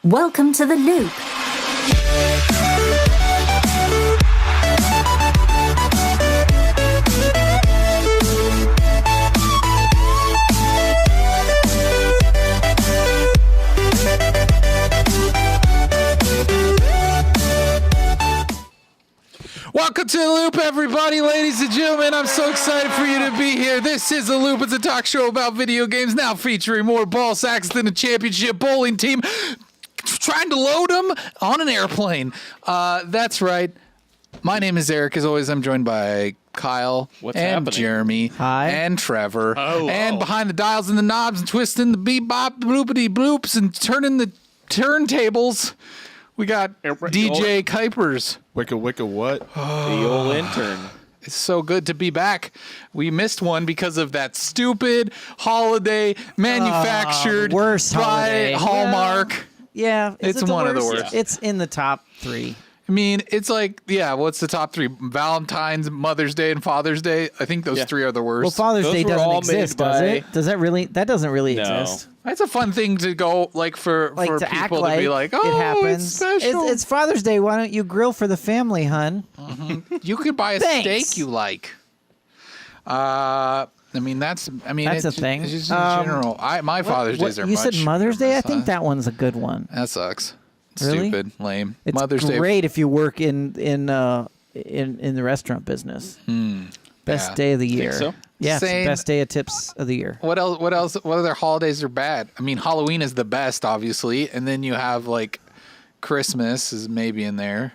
Welcome to the loop. Welcome to The Loop, everybody, ladies and gentlemen. I'm so excited for you to be here. This is The Loop. It's a talk show about video games, now featuring more ball sacks than a championship bowling team trying to load them on an airplane. That's right. My name is Eric. As always, I'm joined by Kyle and Jeremy and Trevor. And behind the dials and the knobs and twisting the beep-bop, bloopity bloops and turning the turntables, we got DJ Kuipers. Wicca what? The old intern. It's so good to be back. We missed one because of that stupid holiday manufactured worst by holiday. Hallmark. Yeah, it's one of the worst. It's in the top 3. I mean, it's like, yeah, what's the top 3? Valentine's, Mother's Day, and Father's Day. I think those 3 are the worst. Well, Father's Those Day were doesn't all exist, made does by- it? Does that really? That doesn't really No. exist. That's a fun thing to go, like, for To act people to be like, oh, it happens. it's special. It's Father's Day. Why don't you grill for the family, hun? You could buy a Thanks. steak you like. I mean, that's a thing. It's just in general. My Father's Days are You much said Mother's Day? I better. think that one's a good one. That sucks. Really? Stupid, lame. It's Mother's Day. great if you work in the restaurant business. Best Yeah. day of the year. so? Yes, Same. best day of tips of the year. What else? What other holidays are bad? I mean, Halloween is the best, obviously, and then you have like Christmas is maybe in there.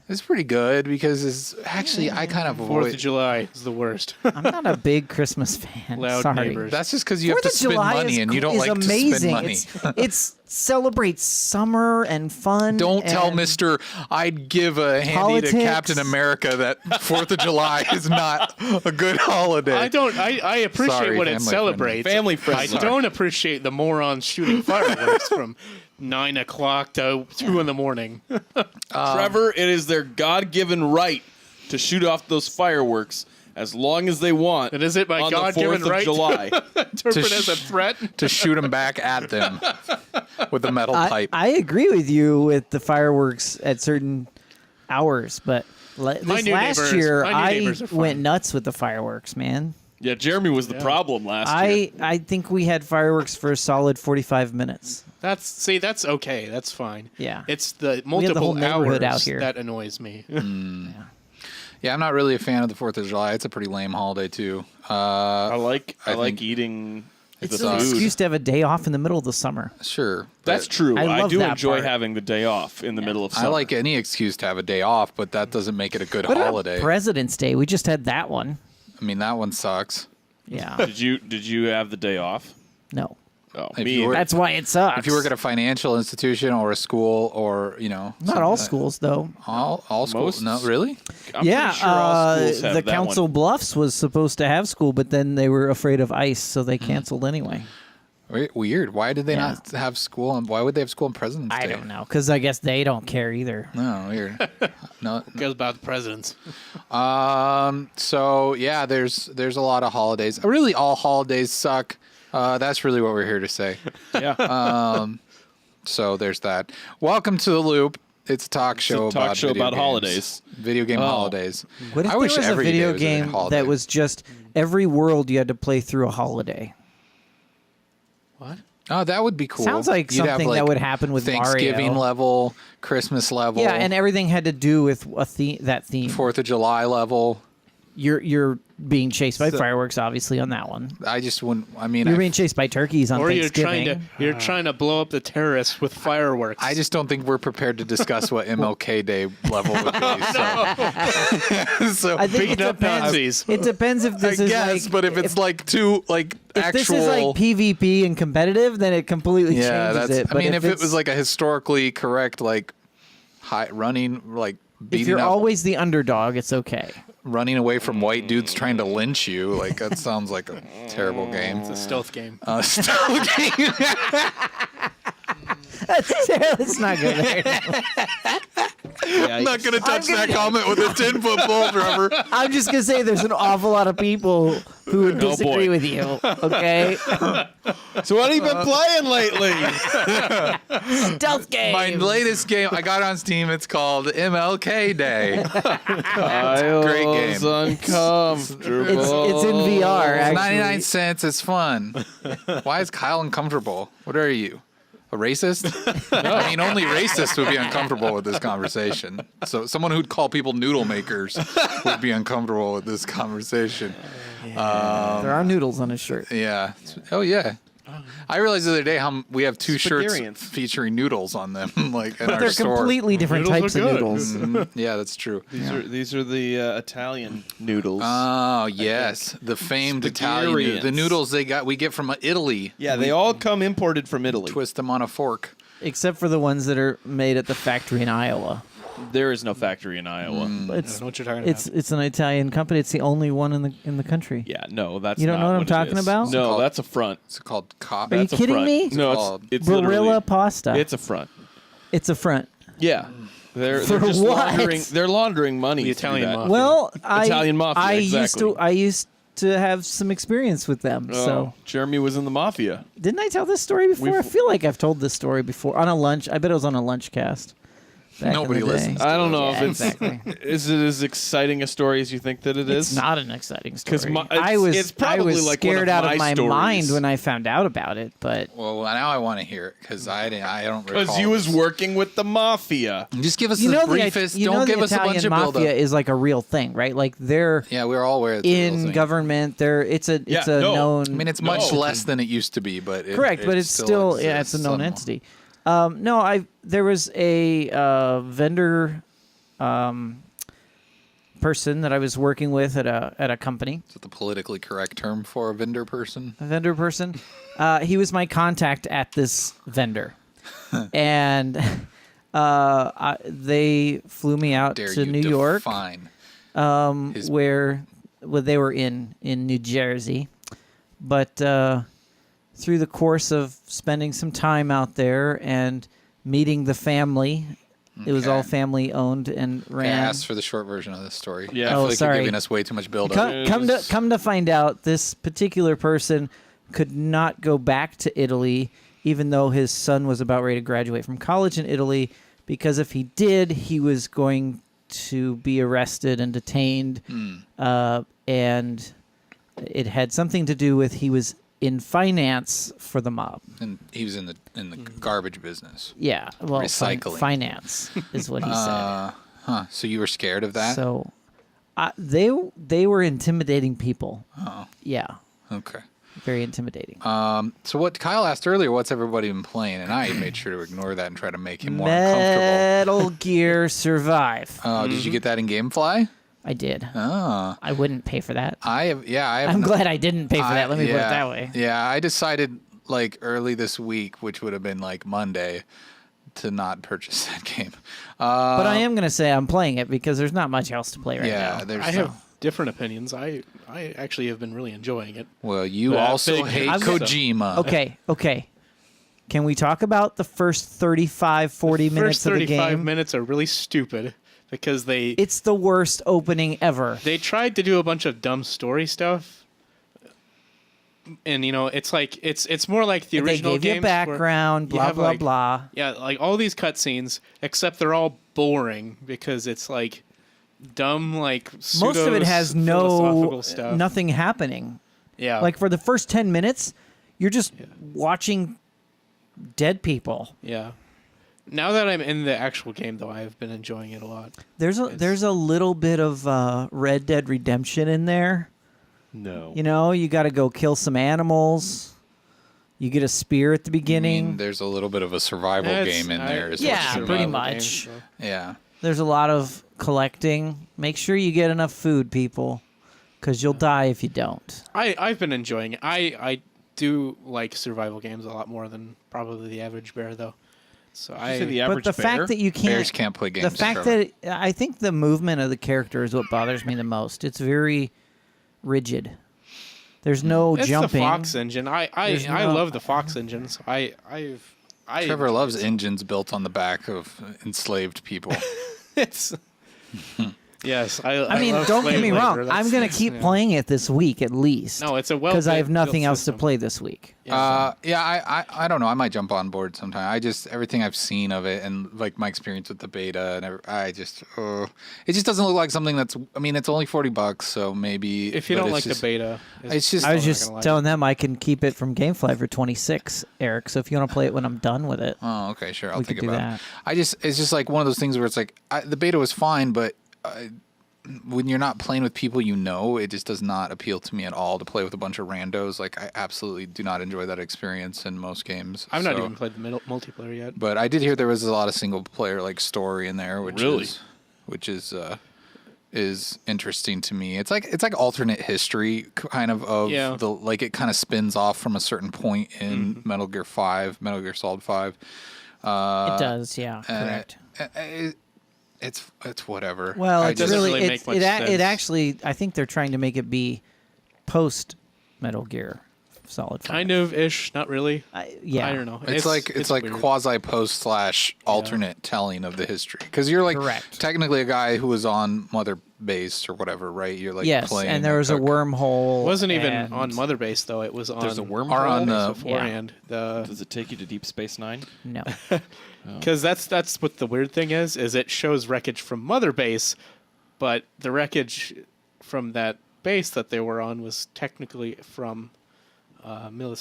It's pretty good because it's actually I kind of 4th avoid. of July is the worst. I'm not a big Christmas fan. Loud Sorry. neighbors. That's just because you have 4th to of spend July money and you don't is like amazing. to spend money. It's celebrates summer and fun. Don't tell and Mister I'd give a handy politics. to Captain America that 4th of July is not a good holiday. I appreciate Sorry, what it family celebrates. Family friendly. I don't appreciate the morons shooting fireworks from 9 o'clock to 2 in the morning. Trevor, it is their God-given right to shoot off those fireworks as long as they want. And is it my on God-given the 4th right of July. Interpret as a threat? to shoot them back at them with a metal pipe. I agree with you with the fireworks at certain hours, but this new last neighbors- year my new I neighbors are fun. went nuts with the fireworks, man. Yeah, Jeremy was the problem last year. I think we had fireworks for a solid 45 minutes. That's okay. That's fine. Yeah. It's the the multiple whole neighborhood hours out here. that annoys me. Yeah, I'm not really a fan of the 4th of July. It's a pretty lame holiday too. I like think eating It's the an food. excuse to have a day off in the middle of the summer. Sure, That's but true. I I love do that enjoy part. having the day off in the middle of summer. I like any excuse to have a day off, but that doesn't make it a good What holiday. about President's Day? We just had that one. I mean, that one sucks. Yeah. Did you have the day off? No. Oh, If me you were- either. That's why it sucks. If you work at a financial institution or a school or, Not all schools, though. all schools. Most- No, really? I'm Yeah, pretty sure all schools have the that Council one. Bluffs was supposed to have school, but then they were afraid of ice, so they canceled anyway. Weird. Why did they Yeah. not have school? And why would they have school on President's Day? I don't know, because I guess they don't care either. No, weird. No. Who cares about the presidents? So yeah, there's a lot of holidays. Really, all holidays suck. That's really what we're here to say. Yeah. So there's that. Welcome to The Loop. It's a talk show talk about show video about games. holidays. Video game holidays. What if I wish there was a every day video was a game holiday. that was just every world you had to play through a holiday? What? Oh, that would be cool. Sounds like You'd have, something that would happen with Thanksgiving Mario. level, Christmas level. Yeah, and everything had to do with a that theme. 4th of July level. You're being chased by fireworks, obviously, on that one. I just wouldn't. I mean, You're being chased by turkeys on Or Thanksgiving. you're trying to blow up the terrorists with fireworks. I just don't think we're prepared to discuss what MLK Day level would be. So, I think Beating it up depends. Nazis. It depends if I this is guess, like, but if it's like too like if actual, this is like PvP and competitive, then it completely yeah, changes that's. it. I But mean, if it it's- was like a historically correct, like high running, like if beating you're up, always the underdog, it's okay. running away from white dudes trying to lynch you, like that sounds like a terrible game. It's a stealth game. Still game. Let's not go there. I'm not going to touch that comment with a 10-foot pole, Trevor. I'm just gonna say there's an awful lot of people who would disagree boy. with you. Okay, So what have you been playing lately? stealth game. My latest game I got on Steam. It's called MLK Day. Great game. Kyle's uncomfortable. It's in VR. It's Actually, 99 cents. It's fun. Why is Kyle uncomfortable? What are you? A racist? I mean, only racist would be uncomfortable with this conversation. So someone who'd call people noodle makers would be uncomfortable with this conversation. there are noodles on his shirt. Yeah. Oh, yeah. I realized the other day how we have two shirts Spagarians. featuring noodles on them, like in But our they're store. completely different Noodles types are of good. noodles. Mhm. Yeah, that's true. These are the Italian noodles. Oh yes, the famed Italian Spagarians. the noodles we get from Italy. yeah, they all come imported from Italy. Twist them on a fork. Except for the ones that are made at the factory in Iowa. There is no factory in Iowa. But I it's don't know what you're talking it's an Italian company. It's the only one in the country. Yeah, no, that's You don't not know what I'm it talking is. about? No, called- that's a front. It's called cop. Are you That's a kidding front. me? No, called it's Barilla literally pasta. it's a front. It's a front. Yeah, they're For just what? laundering. They're laundering money. The to do Italian that. mafia. Well, Italian mafia, exactly. I used to have some experience with them. Oh, So Jeremy was in the mafia. didn't I tell this story before? I feel like I've told this story before on a lunch. I bet it was on a lunch cast. back in Nobody the day. listens. I don't know Yeah, if it's exactly. is it as exciting a story as you think that it is. It's not an exciting story. 'Cause my- I it's- was it's probably I was like one scared of out my of my stories. mind when I found out about it, but Well, now I want to hear it because I don't recall. Because you was this. working with the mafia. Just give us you the know briefest. the, Don't give us a Italian bunch of mafia buildup. is like a real thing, right? Like they're Yeah, we're all aware. It's a real in thing. government. It's a Yeah, known. no. I mean, it's No. much less than it used to be, but correct, but it's still it's a exists known somewhat. entity. No, there was a vendor person that I was working with at a company. Is that the politically correct term for a vendor person? A vendor person. He was my contact at this vendor, and they flew me out Dare to you New York, define his- where they were in New Jersey, but through the course of spending some time out there and meeting the family. It was Okay. all family owned and I ran. asked for the short version of this story. Yeah. I feel Oh, like sorry. you're giving us way too much buildup. Come to find out, this particular person could not go back to Italy, even though his son was about ready to graduate from college in Italy, because if he did, he was going to be arrested and detained, and it had something to do with he was in finance for the mob. And he was in the garbage business. Yeah, well, Recycling. finance is what he said. So you were scared of that? So they were intimidating people. Oh, Yeah, okay. very intimidating. So what Kyle asked earlier, what's everybody been playing? And I made sure to ignore that and try to make him more uncomfortable. Metal Gear Survive. Oh, did you get that in GameFly? I did. Oh, I wouldn't pay for that. I have. I'm glad I didn't pay for that. Let me put it that way. Yeah, I decided like early this week, which would have been like Monday, to not purchase that game. But I am going to say I'm playing it because there's not much else to play right Yeah, now. there's. I have different opinions. I actually have been really enjoying it. Well, you That also big- hate I'm gonna- Kojima. Okay. Can we talk about the first 35, 40 The minutes first of the 35 game? minutes are really stupid because It's the worst opening ever. they tried to do a bunch of dumb story stuff. And it's like it's more like the They original gave you a games where background, you blah, have, blah, like- blah. Yeah, like all these cutscenes, except they're all boring because it's like dumb, like Most of it has philosophical stuff. nothing happening. Yeah, Like for the first 10 minutes, you're just watching dead people. yeah. Now that I'm in the actual game, though, I have been enjoying it a lot. There's a little bit of Red Dead Redemption in there. No. You know, you got to go kill some animals. You get a spear at the I beginning. mean, there's a little bit of a survival game in there. Is what Yeah, you're pretty about. much. Yeah. There's a lot of collecting. Make sure you get enough food, people, because you'll die if you don't. I've been enjoying it. I do like survival games a lot more than probably the average bear, though. So Did you say the But average the bear? fact that you can't, Bears can't play games. the fact Trevor. that I think the movement of the character is what bothers me the most. It's very rigid. There's no it's jumping. the Fox engine. I There's no- love the Fox engine. So I Trevor loves engines built on the back of enslaved people. It's yes. I mean, love don't get me Slave wrong. Labor. I'm going to keep playing it this week at least. No, it's a well because I have nothing built else to system. play this week. I don't know. I might jump on board sometime. Everything I've seen of it and like my experience with the beta and it just doesn't look like something that's. I mean, it's only $40, so maybe If you but don't it's like just, the beta, it's just. I was not just gonna lie. telling them I can keep it from GameFly for 26, Eric. So if you want to play it when I'm done with it, Oh, okay, sure. I'll we think could do about that. it. It's just like one of those things where it's like the beta was fine, but when you're not playing with people you know, it just does not appeal to me at all to play with a bunch of randos. Like I absolutely do not enjoy that experience in most games. I've not So- even played the multiplayer yet. But I did hear there was a lot of single player like story in there, which Really? is interesting to me. It's like alternate history kind of Yeah. the like it kind of spins off from a certain point in Metal Gear Solid 5. it does. Yeah, correct. It's whatever. Well, I it's doesn't really really make much it sense. actually. I think they're trying to make it be post Metal Gear Solid 5. Kind of ish, not really. Yeah, I don't know. It's like weird. quasi post / alternate telling of the history because you're like Correct. technically a guy who was on Mother Base or whatever, right? You're like Yes, playing and there was a wormhole. It wasn't even and- on Mother Base though. It was on. There's a wormhole or on the beforehand. Does it take you to Deep Space Nine? No, Because that's what the weird thing is it shows wreckage from Mother Base, but the wreckage from that base that they were on was technically from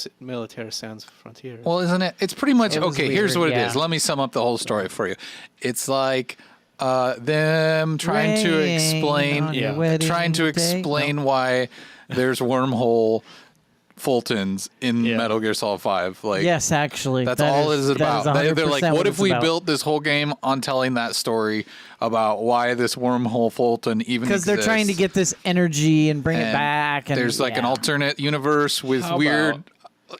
Militaire Sans Frontier. Well, isn't it? It's pretty much It was okay. Here's weird, what it yeah. is. Let me sum up the whole story for you. It's like them trying to Rain explain, on your wedding trying to day. explain why there's wormhole Fultons in Yeah. Metal Gear Solid 5. Like, yes, actually, that's that all is, it is that about. is They're like, 100% what if it's we about. built this whole game on telling that story about why this wormhole Fulton even Because they're trying to exists? get this energy and bring it And back. And there's like an yeah. alternate universe with How weird about-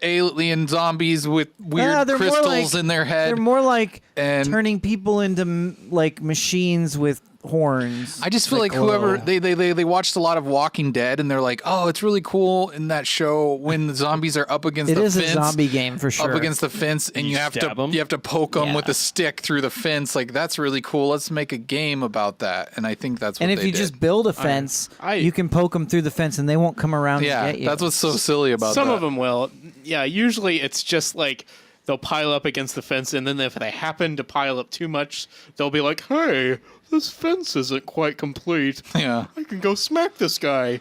alien zombies with weird they're more crystals like- in their head. They're more like And- turning people into like machines with horns. I just feel like glow. whoever they watched a lot of Walking Dead and they're like, oh, it's really cool in that show when the zombies are up against It the is fence, a zombie game for sure. up against the fence, and you have stab 'em? to poke them Yeah. with a stick through the fence. Like that's really cool. Let's make a game about that. And I think that's what and if they you did. just build a fence, you can poke them through the fence and they won't come around yeah, to get you. that's what's so silly about Some that. of them will. Yeah, usually it's just like they'll pile up against the fence, and then if they happen to pile up too much, they'll be like, "Hey, this fence isn't quite complete. Yeah. I can go smack this guy."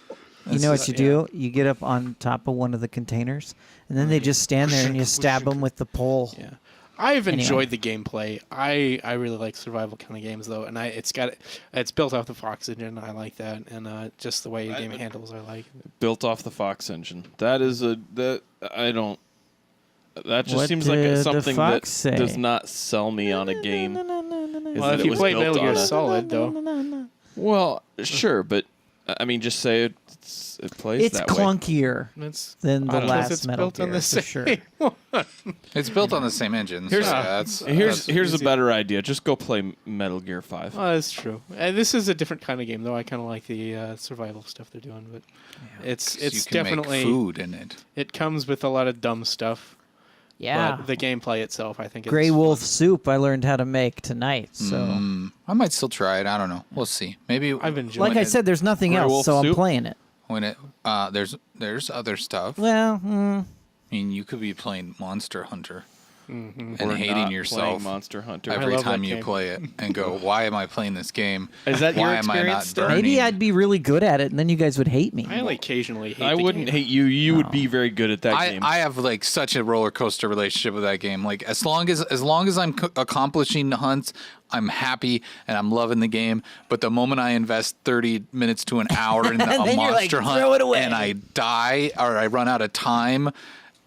You know what you do? You get up on top of one of the containers, and then they just stand there and you stab them with the pole. Yeah. I've Anyway. enjoyed the gameplay. I really like survival kind of games though, and it's built off the Fox engine. I like that, and just the way the game handles, I like. Built off the Fox engine. That is I don't. That just What seems like did the something Fox that say? does not sell me on a game. is Well, that if it you was play built Metal Gear on a- Solid though, Well, sure, but I mean, just say it plays It's that way. clunkier it's than the because last it's Metal built on Gear, the for same. sure. It's built on the same engine. So Here's- yeah, that's Here's a easy. better idea. Just go play Metal Gear 5. Oh, that's true. This is a different kind of game, though. I kind of like the survival stuff they're doing, but it's you can definitely make food in it. it comes with a lot of dumb stuff. Yeah. But the gameplay itself, I think, Grey is Wolf soup I learned how to make tonight. So, I might still try it. I don't know. We'll see. Maybe I've enjoyed like I it. said, there's nothing Grey else, Wolf so I'm soup? playing it. when it there's other stuff. Well, I mean, you could be playing Monster Hunter and Or hating not yourself playing Monster Hunter. every love time that you game. play it and go, "Why am I playing this game? Is that your Why am I not experience, Stan? burning?" maybe I'd be really good at it, and then you guys would hate me. I only occasionally hate I the wouldn't game. hate you. You would be very good at that game. I have like such a roller coaster relationship with that game. Like as long as I'm accomplishing hunts, I'm happy and I'm loving the game. But the moment I invest 30 minutes to an hour in a Then you're like, monster hunt "Throw it away." and I die or I run out of time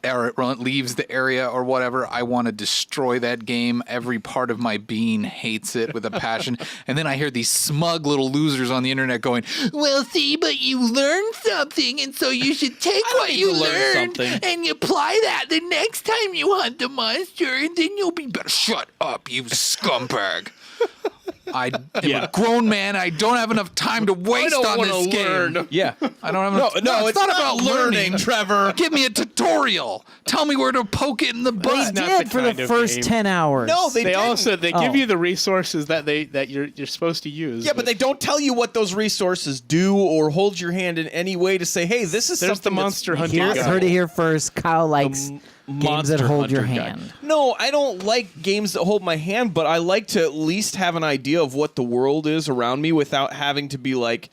or it leaves the area or whatever, I want to destroy that game. Every part of my being hates it with a passion. And then I hear these smug little losers on the internet going, "Well, see, but you learned something, and so you should take what need you to learn learned something." and you apply that the next time you hunt the monster, and then you'll be better." Shut up, you scumbag. I am a grown man. I don't have enough time to waste on this game. Yeah. I don't have enough. No, it's not about learning, Trevor. Give me a tutorial. Tell me where to poke it in the They butt. not did the for the kind of first game. 10 hours. No, they They didn't. also give Oh. you the resources that you're supposed to use. Yeah, but they don't tell you what those resources do or hold your hand in any way to say, hey, this is There's something the monster hunting Here, guide. heard it here first. Kyle likes games that Monster hold your Hunter guide. hand. No, I don't like games that hold my hand, but I like to at least have an idea of what the world is around me without having to be like,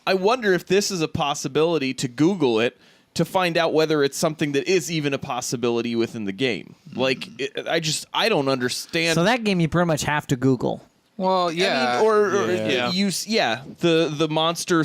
I wonder if this is a possibility, to Google it to find out whether it's something that is even a possibility within the game. Like, I don't understand. So that game you pretty much have to Google. Well, I mean, the monster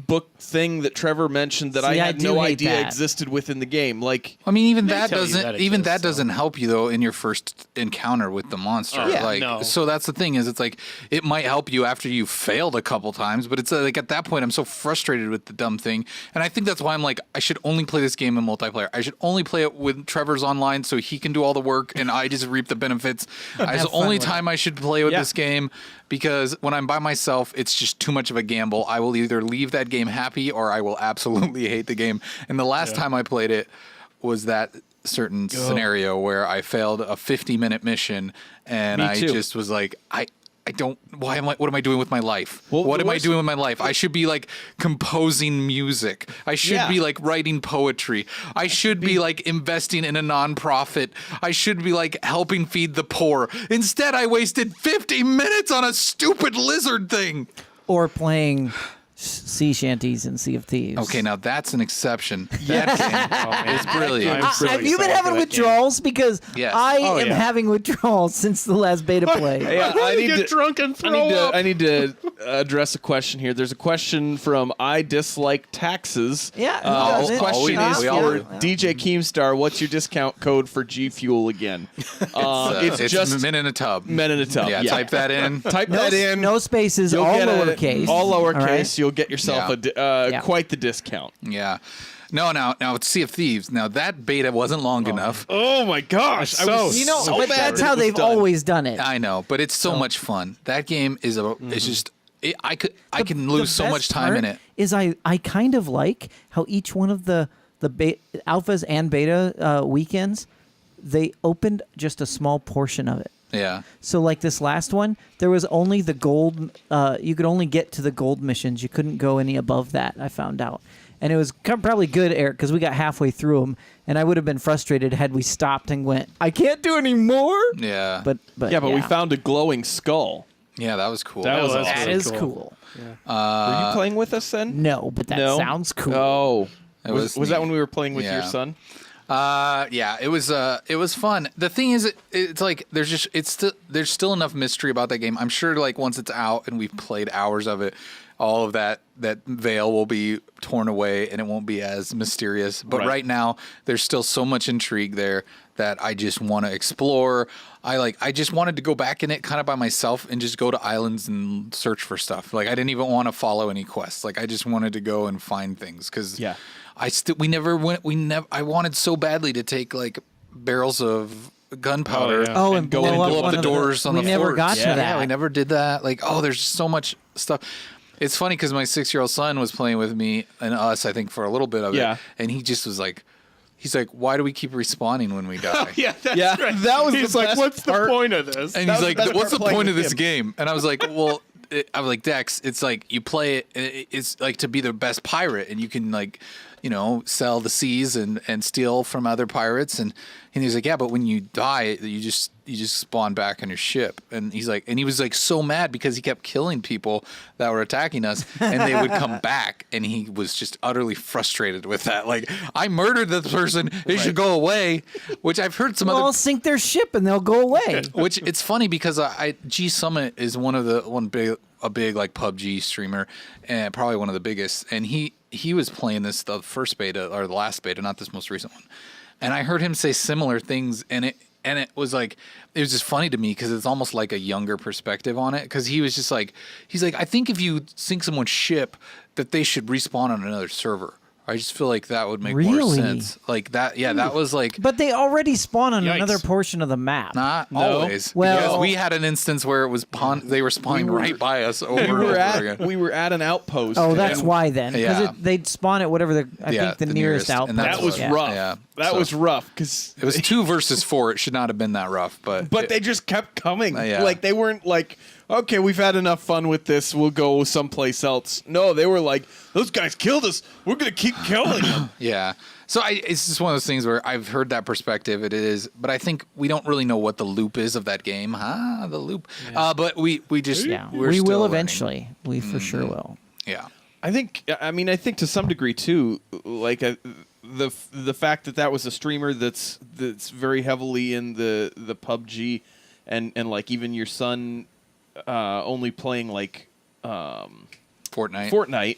book thing that Trevor mentioned that I See, I had do no hate idea that. existed within the game. Like, I mean, even They that tell you doesn't that even exists, that doesn't help you though in your first encounter with the monster. Oh, yeah, like, no. so that's the thing is, it's like it might help you after you failed a couple times, but it's like at that point I'm so frustrated with the dumb thing, and I think that's why I'm like I should only play this game in multiplayer. I should only play it with Trevor's online so he can do all the work and I just reap the benefits. It's the fun only with time I should play with Yeah. this game. Because when I'm by myself, it's just too much of a gamble. I will either leave that game happy or I will absolutely hate the game. And the last time I played it was that certain scenario where I failed a 50-minute mission and Me I too. just was like, what am I doing with my life? Well, what the am I worst- doing with my life? I should be like composing music. I should Yeah. be like writing poetry. I should be like investing in a nonprofit. I should be like helping feed the poor. Instead, I wasted 50 minutes on a stupid lizard thing. Or playing sea shanties and Sea of Thieves. Okay, now that's an exception. That game is brilliant. I'm really Have you been excited having for that withdrawals? Because Yes. I Oh, am yeah. having withdrawals since the last beta play. Yeah, I need get to drunk and throw up. I need to address a question here. There's a question from I Dislike Taxes. Yeah, who The doesn't? question Oh, is we all for do. DJ Keemstar. What's your discount code for G Fuel again? It's just men in a tub. Men in a Tub. Yeah, type that in. Type No, that in. no spaces, You'll all get lowercase. all lowercase. right? You'll get yourself Yeah. Yeah. quite the discount. Yeah. No, now it's Sea of Thieves. Now that beta wasn't long enough. Oh my gosh! so- You know, So but bad that's that how it was they've done. always done it. I know, but it's so much fun. That game is it's just I can The lose so best much time in part it. Is I kind of like how each one of the alphas and beta weekends, they opened just a small portion of it. Yeah. So like this last one, there was only the gold. You could only get to the gold missions. You couldn't go any above that. I found out, and it was probably good, Eric, because we got halfway through them, and I would have been frustrated had we stopped and went, I can't do any more. Yeah. But We found a glowing skull. yeah, that was cool. That was that really is cool. cool. Were you playing with us then? No, but that No? sounds cool. Oh. It Was was that neat. when we were playing with your Yeah. son? Yeah, it was fun. The thing is, it's like there's still enough mystery about that game. I'm sure like once it's out and we've played hours of it, all of that veil will be torn away and it won't be as mysterious. But right now, there's still so much intrigue there that I just want to explore. I just wanted to go back in it kind of by myself and just go to islands and search for stuff. Like I didn't even want to follow any quests. Like I just wanted to go and find things because Yeah. I wanted so badly to take like barrels of gunpowder. Oh, yeah. Oh, And and go blow, and up blow up one the of doors on we the never forts. got to that. Yeah, we never did that. Like, oh, there's so much stuff. It's funny because my 6-year-old son was playing with me and us, I think, for a little bit of Yeah. it. And he just was like, he's like, why do we keep respawning when we die? Yeah, that's Yeah, right. that was He's the like, best what's the part. point of this? And That he's was like, the best what's part the playing point of with this him. game? And I was like, well, I was like, Dex, it's like you play it, and it's like to be the best pirate, and you can like, sell the seas and steal from other pirates. And he's like, yeah, but when you die, you just spawn back on your ship. And he's like, and he was like so mad because he kept killing people that were attacking us, and they would come back, and he was just utterly frustrated with that. Like, I murdered this person, they should go away. Which I've heard some Well, other. I'll sink their ship and they'll go away. Which it's funny because G Summit is a big like PUBG streamer and probably one of the biggest, and he was playing the first beta or the last beta, not this most recent one, and I heard him say similar things, and it was like it was just funny to me because it's almost like a younger perspective on it, because he was just like, he's like, I think if you sink someone's ship that they should respawn on another server. I just feel like that would make more Really? sense. Like that, yeah, that was like But they already spawn on Yikes. another portion of the map. not always. Well- because we had an instance where it was they were spawning right by us over and over again. we were at an outpost. Oh, that's and why then. Because Yeah. they'd spawn at whatever I Yeah, think the the nearest nearest, and outpost. that's that was Yeah. rough. Yeah. That So- was rough because It was 2 versus 4. It should not have been that rough, but they just kept coming. Yeah. Like they weren't like, okay, we've had enough fun with this. We'll go someplace else. No, they were like, those guys killed us. We're gonna keep killing them. yeah. So it's just one of those things where I've heard that perspective. It is, but I think we don't really know what the loop is of that game. The loop. But we just Yeah, we're we still will learning. eventually. We for sure will. Yeah. I think to some degree too, like the fact that was a streamer that's very heavily in the PUBG, and like even your son only playing like Fortnite.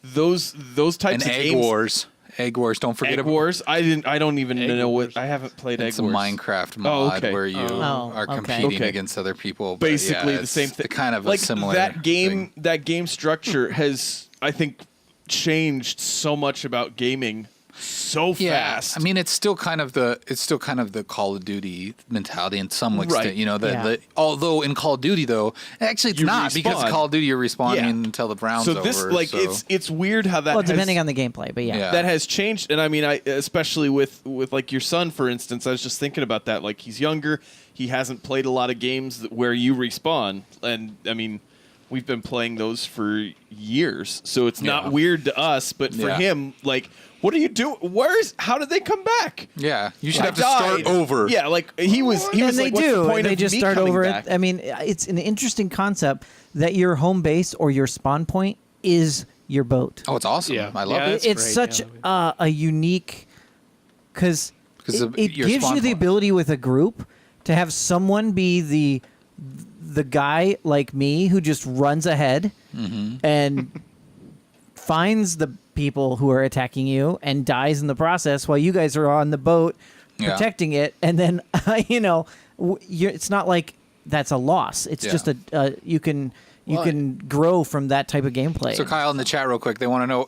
Those types And of Egg games. Wars. Egg Wars. Don't forget Egg about Wars. I don't even Egg know Wars. what. I haven't played It's Egg a Wars. Minecraft mod okay. where you Oh, are okay. competing Okay. against other people. But Basically yeah, the it's same thing. Kind of like a similar that game. thing. That game structure has, I think, changed so much about gaming so fast. I mean, it's still kind of the Call of Duty mentality in some extent. Right. You know, Yeah. although in Call of Duty though, actually it's You not because respawn. Call of Duty you're respawning Yeah. until the round's so this over. like so. it's weird how that Well, has, depending on the gameplay, but yeah. Yeah. that has changed. And I mean, I especially with like your son, for instance, I was just thinking about that. Like he's younger, he hasn't played a lot of games where you respawn, and I mean, we've been playing those for years, so it's not Yeah. weird to us. But for Yeah. him, like, what are you doing? How did they come back? Yeah, you should I have to start died. over. Yeah, like he was. He and was they like, what's the do. point They of just me start coming over back? it. I mean, it's an interesting concept that your home base or your spawn point is your boat. Oh, it's awesome. Yeah. I love Yeah, it. that's It's great, such yeah. a unique because 'Cause it your gives spawn you the point. ability with a group to have someone be the guy like me who just runs ahead and finds the people who are attacking you and dies in the process while you guys are on the boat Yeah. protecting it, and then it's not like that's a loss. It's Yeah. just you can grow from that type of gameplay. So Kyle in the chat, real quick, they want to know.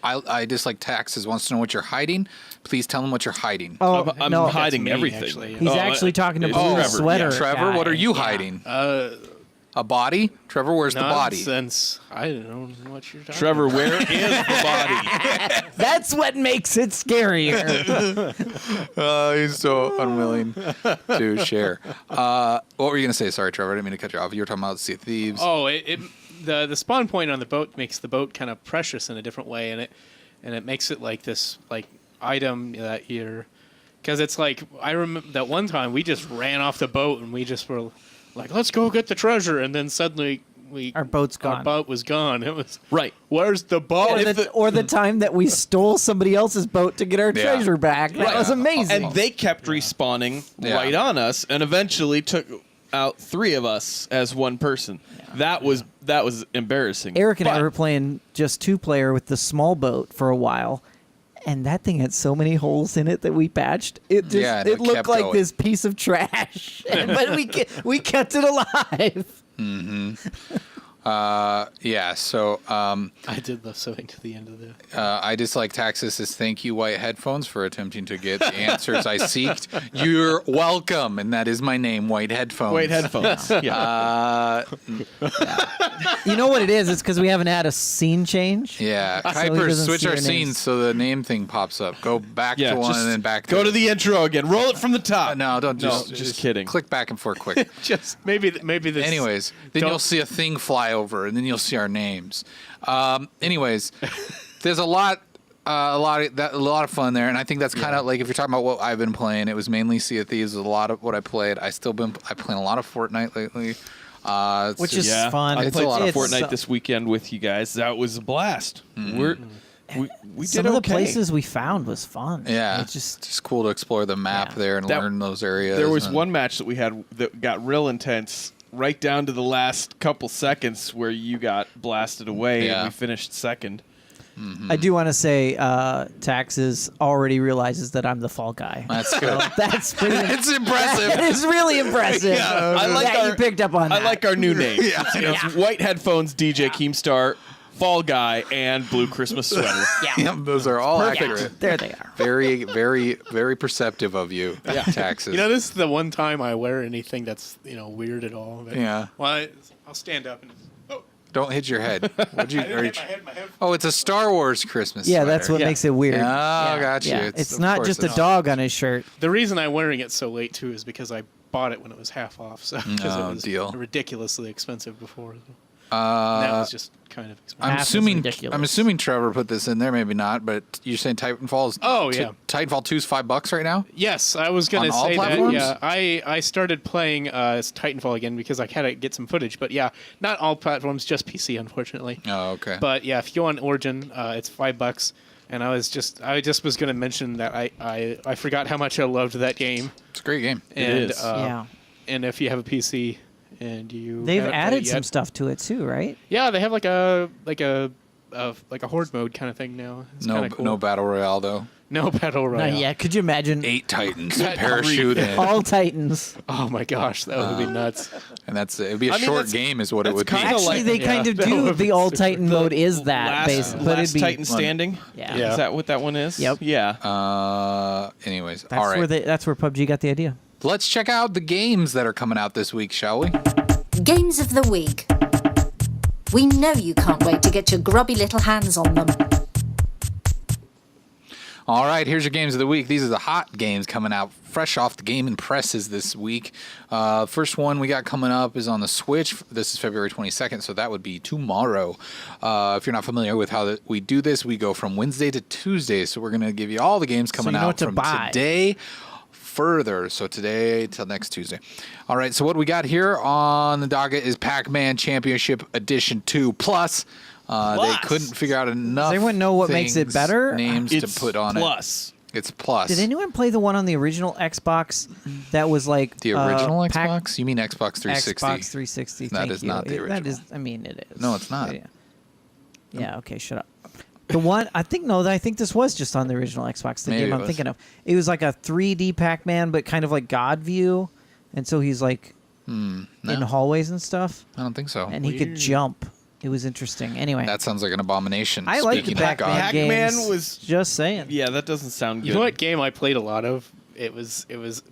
I dislike taxes. Wants to know what you're hiding. Please tell them what you're hiding. oh I'm no, hiding me, everything. actually, yeah. he's Oh, actually talking to it's Blue Trevor. Sweater. Yeah. Trevor, what guy. are you Yeah. hiding? A body? Trevor, where's the body? Nonsense. I don't know what you're talking Trevor, about. where is the body? That's what makes it scarier. He's so unwilling to share. What were you gonna say? Sorry, Trevor. I didn't mean to cut you off. You were talking about Sea of Thieves. Oh, the spawn point on the boat makes the boat kind of precious in a different way, and it makes it like this like item that you're, because it's like I remember that one time we just ran off the boat and we just were like, let's go get the treasure, and then suddenly Our boat's our gone. boat was gone. It was Right. Where's the boat? Or the time that we stole somebody else's boat to get our Yeah. treasure back. That Right. was amazing. And they kept respawning Yeah. right on us, and eventually took out 3 of us as one person. That was embarrassing. Eric and I But- were playing just 2-player with the small boat for a while, and that thing had so many holes in it that we patched. It just Yeah, and it it looked kept like going. this piece of trash, but we kept it alive. Yeah. So I did love sewing to the end of the. I dislike taxes. Says thank you, White Headphones, for attempting to get the answers I seeked. You're welcome, and that is my name, White Headphones. Wait, headphones. Yeah. You know what it is? It's because we haven't had a scene change. Yeah, So he Kuipers, doesn't switch see our our names. scenes so the name thing pops up. Go back Yeah, to one just and then back. go to the intro again. Roll it from the top. No, don't No, just just kidding. Click back and forth quick. Just maybe this. Anyways, then Don't- you'll see a thing fly over, and then you'll see our names. Anyways, there's a lot of fun there, and I think that's kind of like if you're talking about what I've been playing, it was mainly Sea of Thieves. A lot of what I played. I playing a lot of Fortnite lately, it's Which just- is Yeah, fun. I It's played a lot of It's Fortnite so- this weekend with you guys. That was a blast. We Some did of the okay. places we found was fun. yeah, It's just cool to explore the map Yeah. there and That- learn those areas. There was and- one match that we had that got real intense, right down to the last couple seconds where you got blasted away Yeah. and we finished second. I do want to say Taxes already realizes that I'm the fall guy. That's good. That's pretty It's impressive. It's really impressive. I like that our- you picked up on I that. like our new name. It's White Headphones DJ Keemstar Fall Guy, and blue Christmas sweater. Yep, those are all accurate. There they are. Very, very, very perceptive of you. Taxes. This is the one time I wear anything that's weird at all. But, Yeah. Well, I'll stand up and. Don't hit your head. What'd you, I didn't hit my head. oh, it's a Star Wars Christmas Yeah, sweater. that's what makes it weird. Oh, got you. Yeah. It's not of just course a dog on his shirt. The reason I'm wearing it so late too is because I bought it when it was half off. So because Oh, it was deal. ridiculously expensive before. That was just kind of expensive. I'm Half is assuming. ridiculous. I'm assuming Trevor put this in there. Maybe not. But you're saying Titanfall is. Oh, yeah. Titanfall 2's $5 right now. Yes, I was going On to all say platforms? that. Yeah, I started playing Titanfall again because I had to get some footage. But yeah, not all platforms, just PC, unfortunately. Oh, okay. But yeah, if you go on Origin, it's $5. And I just was going to mention that I forgot how much I loved that game. It's a great game. And, is. Yeah. And if you have a PC and you They've haven't played added it some yet- stuff to it too, right? Yeah, they have like a horde mode kind of thing now. It's No, kinda cool. no battle royale though. No battle royale. Not yet. Could you imagine 8 Titans parachute in, all Titans? Oh my gosh, that would be nuts. and that's it. It'd be a I mean, short that's- game, is what it that's would be. kinda Actually, like- they Yeah. kind of That do. would be The all super Titan mode is that, Last, basically. But last it'd be Titan standing. Yeah. Yeah. Is that what that one is? Yep. Yeah. Anyways, That's all right. that's where PUBG got the idea. Let's check out the games that are coming out this week, shall we? Games of the week. We know you can't wait to get your grubby little hands on them. All right, here's your games of the week. These are the hot games coming out fresh off the Game and Presses this week. First one we got coming up is on the Switch. This is February 22nd, so that would be tomorrow. If you're not familiar with how we do this, we go from Wednesday to Tuesday. So we're going to give you all the games coming you know out what to from buy. today further. So today till next Tuesday. All right, so what we got here on the docket is Pac-Man Championship Edition 2 Plus. They couldn't figure out enough. Does anyone know what makes it things, better? Names It's to put on plus. it. It's plus. Did anyone play the one on the original Xbox that was like The original Pac- Xbox? You mean Xbox 360? Xbox 360. That thank is you. not the That original. is. I mean, it is. No, it's not. Yeah. Okay. Shut up. The one I think I think this was just on the original Xbox. The Maybe game it I'm was. thinking of. It was like a 3D Pac-Man, but kind of like God view, and so he's like in hallways and stuff, I don't think so. and he could jump. It was interesting. Anyway, That sounds like an abomination. I like the Speaking of God. Pac-Man Pac-Man games. was- just saying. Yeah, that doesn't sound good. You know what game I played a lot of? It was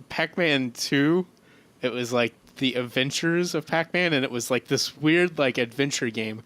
Pac-Man 2. It was like the Adventures of Pac-Man, and it was like this weird like adventure game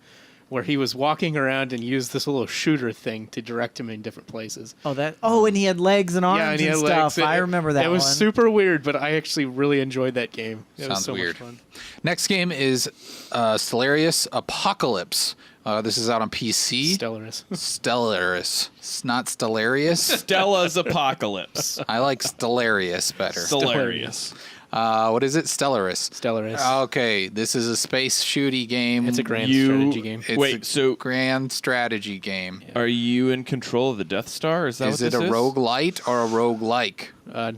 where he was walking around and used this little shooter thing to direct him in different places. And he had legs and arms and he had stuff. legs. I remember that It was one. super weird, but I actually really enjoyed that game. It was Sounds so weird. much fun. Next game is Stellaris Apocalypse. This is out on PC. Stellaris. Stellaris. It's not Stellarius. Stella's Apocalypse. I like Stellarius better. Hilarious. What is it? Stellaris. Stellaris. Okay, this is a space shooty game. It's a grand strategy game. It's Wait, a so- grand strategy game. Are you in control of the Death Star? Is that Is what it this a is? roguelite or a roguelike?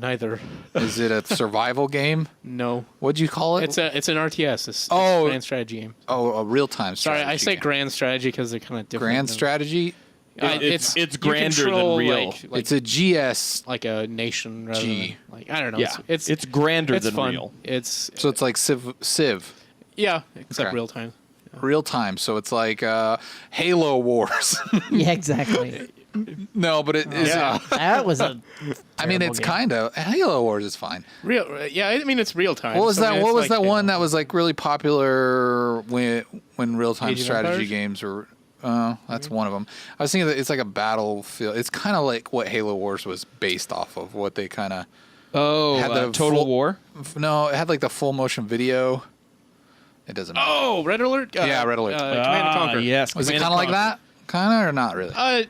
Neither. Is it a survival game? No. What'd you call it? It's an RTS. It's Oh. a grand strategy game. a real-time Sorry, strategy I say game. grand strategy because they're kind of different. Grand than- strategy? It's you grander than control, real. Like It's a GS, like a nation rather G. than like I don't know. Yeah, It's grander it's than fun. real. It's so it's like Civ. yeah, except Okay. real time. Real time, so it's like Halo Wars. Yeah, exactly. No, but it is. Yeah. That was a. I mean, it's kind of Halo Wars is fine. Real, yeah. I mean, it's real time. What was so, I that? mean, What it's was like, that one that was like really popular when real time Age of strategy Empires? games were? That's one of them. I was thinking that it's like a battlefield. It's kind of like what Halo Wars was based off of. What they kind of had the Total full- War? no, it had like the full motion video. It doesn't matter. Oh, Red Alert. Yeah, Red Alert. Command and Conquer. Yes. Was it Command kind of and like Conquer. that? Kind of or not really?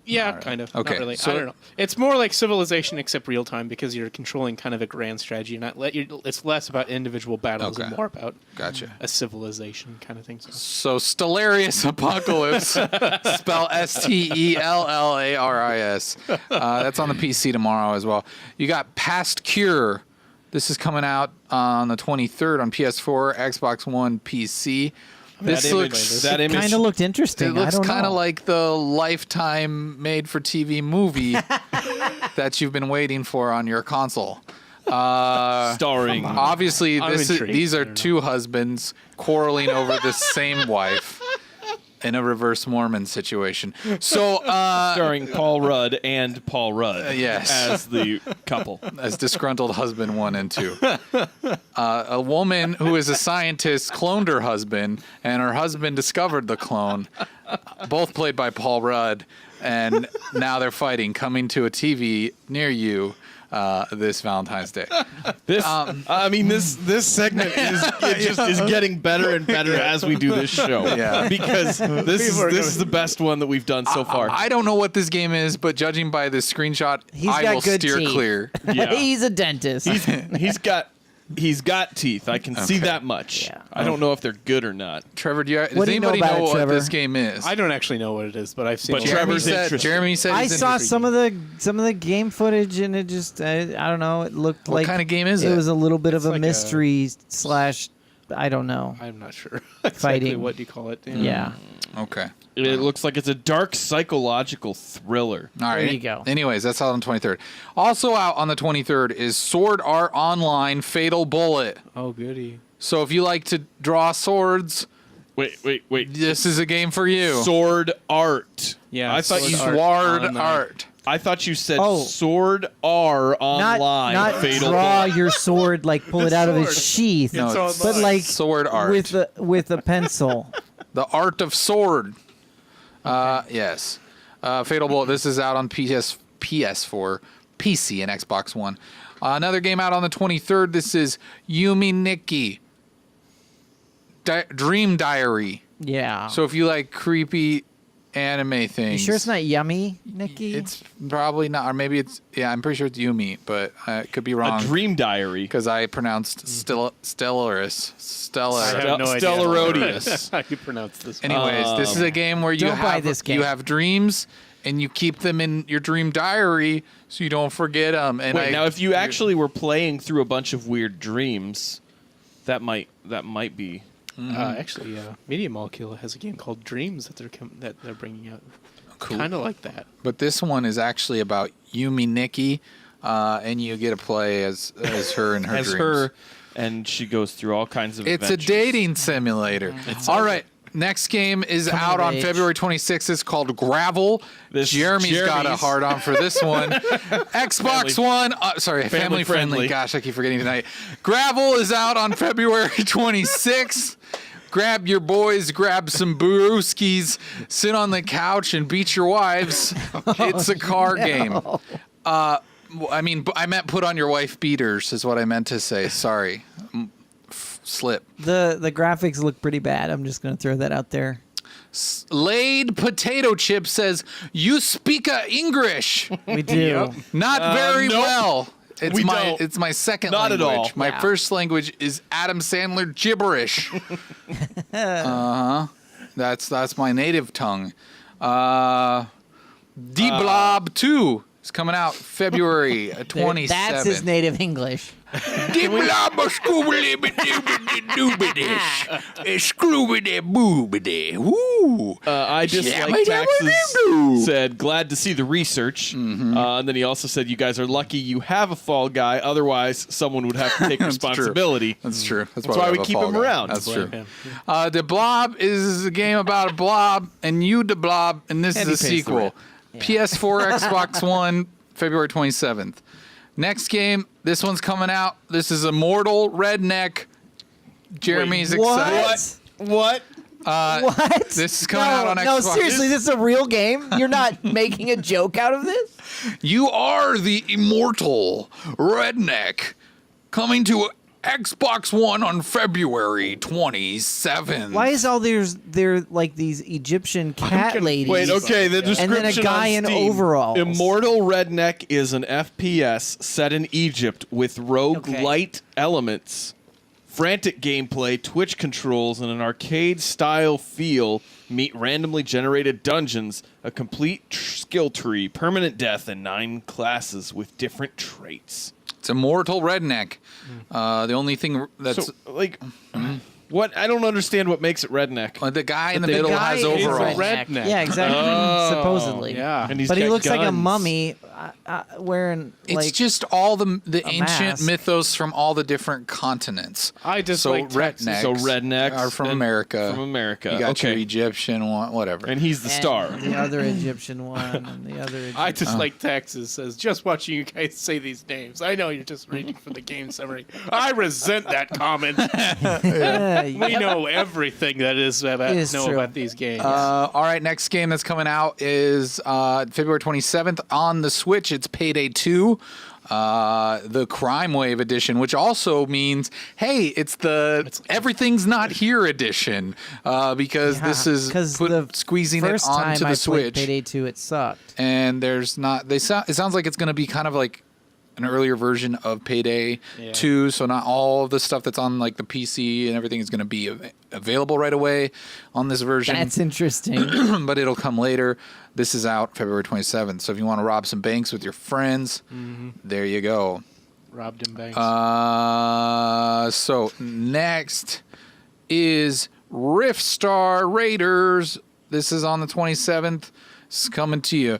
Yeah, kind of. Okay, Not really. so- I don't know. It's more like Civilization except real time because you're controlling kind of a grand strategy. It's less about individual battles and Okay. more about Gotcha. a civilization kind of thing. So. So Stellaris Apocalypse, spell Stellaris. That's on the PC tomorrow as well. You got Past Cure. This is coming out on the 23rd on PS4, Xbox One, PC. This looks that image Kind of looked interesting. it looks I don't kind of know. like the Lifetime made-for-TV movie that you've been waiting for on your console. starring. Obviously, I'm intrigued. these I are don't know. two husbands quarreling over the same wife. in a reverse Mormon situation. So, Starring Paul Rudd and Paul Rudd yes. as the couple. as disgruntled husband 1 and 2. A woman who is a scientist cloned her husband, and her husband discovered the clone, both played by Paul Rudd, and now they're fighting, coming to a TV near you this Valentine's Day. This, this segment is getting better and better as we do this show. Yeah. Because this is the best one that we've done so far. I don't know what this game is, but judging by this screenshot, I will good steer teeth. clear. Yeah. He's a dentist. He's got teeth. I can see that much. Yeah. I don't know if they're good or not. Trevor, does What do you know anybody about it, what Trevor? this game is? I don't actually know what it is, but I've seen. But a lot. Trevor's interested. Jeremy said I he's saw interested. some of the game footage, and it just I don't know. It looked What like kind of game is it? It was a little bit of a like a- mystery slash. I don't know. I'm not sure exactly Fighting. what you call it. Yeah. Okay. It looks like it's a dark psychological thriller. All right. There you go. Anyways, that's out on the 23rd. Also out on the 23rd is Sword Art Online Fatal Bullet. Oh, goody. So if you like to draw swords, Wait. this is a game for you. Sword art. Yeah, I thought sword you art. Sword Online. Art. I thought you said Oh. Sword R online. Not Fatal draw Bullet. your sword, like pull it out of its Sword. sheath, No, it's but like Sword Art. with a pencil. The Art of Sword. Yes. Fatal Bullet. This is out on PS4, PC, and Xbox One. Another game out on the 23rd. This is Yume Nikki. Dream Diary. Yeah. So if you like creepy anime you things. sure it's not yummy, Nikki? It's probably not, or maybe it's, yeah, I'm pretty sure it's Yumi, but I could be wrong. A dream diary. Because I pronounced Stellaris. I have no idea Stellarodius. how you pronounce this. Anyways, this is a game where Don't buy this game. you have dreams and you keep them in your dream diary so you don't forget them. And Wait, now if you actually were playing through a bunch of weird dreams, that might be. Actually, Media Molecule has a game called Dreams that they're bringing out. Cool. Kind of like that. But this one is actually about Yume Nikki, and you get to play as her in her As dreams. her, and she goes through all kinds of It's adventures. a dating simulator. All right. Next game is Coming out of on age. February 26th. It's called Gravel. This Jeremy's got a Jeremy's. hard on for this one. Xbox One. Family friendly. Gosh, I keep forgetting tonight. Gravel is out on February 26th. Grab your boys, grab some brewskis, sit on the couch and beat your wives. It's a car game. I meant put on your wife beaters is what I meant to say. Sorry. Slip. The graphics look pretty bad. I'm just gonna throw that out there. Laid Potato Chip says, "You speak English." We do. Not very nope. well. We don't. It's my second Not at language. all. My Yeah. first language is Adam Sandler gibberish. That's my native tongue. D Blob 2 is coming out February 27th. That's his native English. D Blob Scooby Boobity. Woo. I dislike taxes. Said glad to see the research, and then he also said you guys are lucky you have a fall guy. Otherwise, someone would have to take responsibility. That's true. That's why we keep him around. That's true. Yeah. The Blob is a game about a blob, and you the blob, and this And is a he pays the sequel. rent. PS4, Xbox One, February 27th. Next game, this one's coming out. This is Immortal Redneck. Jeremy's excited. What? What? This is coming out on No, Xbox. seriously, this is a real game. You're not making a joke out of this. You are the Immortal Redneck, coming to Xbox One on February 27th. Why is all there like these Egyptian cat ladies? Wait, okay, the And description then a guy on in Steam. overalls. Immortal Redneck is an FPS set in Egypt with rogue Okay. light elements, frantic gameplay, twitch controls, and an arcade-style feel meet randomly generated dungeons, a complete skill tree, permanent death, and 9 classes with different traits. It's Immortal Redneck. The only thing that's So, like, what? I don't understand what makes it redneck. the guy in the The middle guy has is overalls. redneck. Yeah, exactly. Supposedly. Yeah. And he's But he got looks like a guns. mummy. wearing It's like just all the ancient mask. mythos from all the different continents. I just so like Texas. rednecks. So rednecks are from and- America. from America. You got Okay. your Egyptian one, whatever. And he's the star. and the other Egyptian one, and the other. I just like Texas says, just watching you guys say these names. I know you're just reading from the game summary. I resent that comment. We know everything that is about, It is true. about these games. All right, next game that's coming out is February 27th on the Switch. It's Payday 2, the Crime Wave edition, which also means, hey, it's the Everything's Not Here edition because this is squeezing it first time onto I the Switch. played Payday 2, it sucked. And there's not. It sounds like it's going to be kind of like an earlier version of Payday 2, so not all of the stuff that's on like the PC and everything is going to be available right away on this version. That's interesting. But it'll come later. This is out February 27th. So if you want to rob some banks with your friends, there you go. Robbed him banks. So next is Riftstar Raiders. This is on the 27th. It's coming to you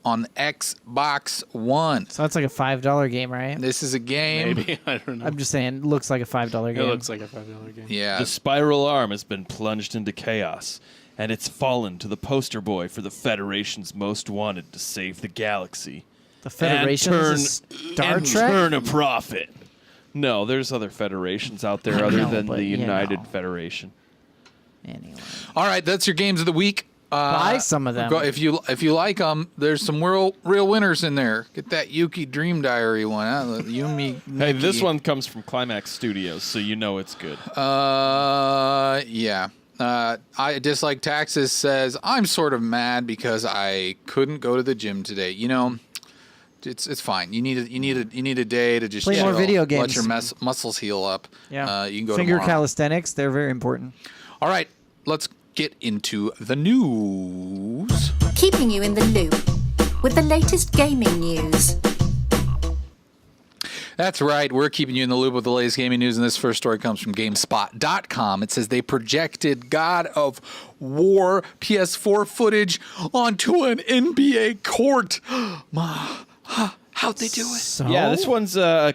on Xbox One. So that's like a $5 game, right? This is a game. Maybe. I don't know. I'm just saying, it looks like a $5 game. It looks like a $5 game. Yeah. The spiral arm has been plunged into chaos, and it's fallen to the poster boy for the Federation's most wanted to save the galaxy. The Federation and is Star and Trek? turn a profit. No, there's other federations out there other know, than but, the you United know. Federation. Anyway. All right, that's your games of the week. Buy some of them. If you like them, there's some real winners in there. Get that Yuki Dream Diary one. Yume. Hey, this Nikki. one comes from Climax Studios, so you know it's good. Yeah. I Dislike Taxes says, I'm sort of mad because I couldn't go to the gym today. You know, it's fine. You need a day to just Play more chill, video let games. your muscles heal up. Yeah. You can go Finger tomorrow. calisthenics, they're very important. All right, let's get into the news. Keeping you in the loop with the latest gaming news. That's right. We're keeping you in the loop with the latest gaming news, and this first story comes from GameSpot.com. It says they projected God of War PS4 footage onto an NBA court. How'd they do it? So? Yeah, this one's a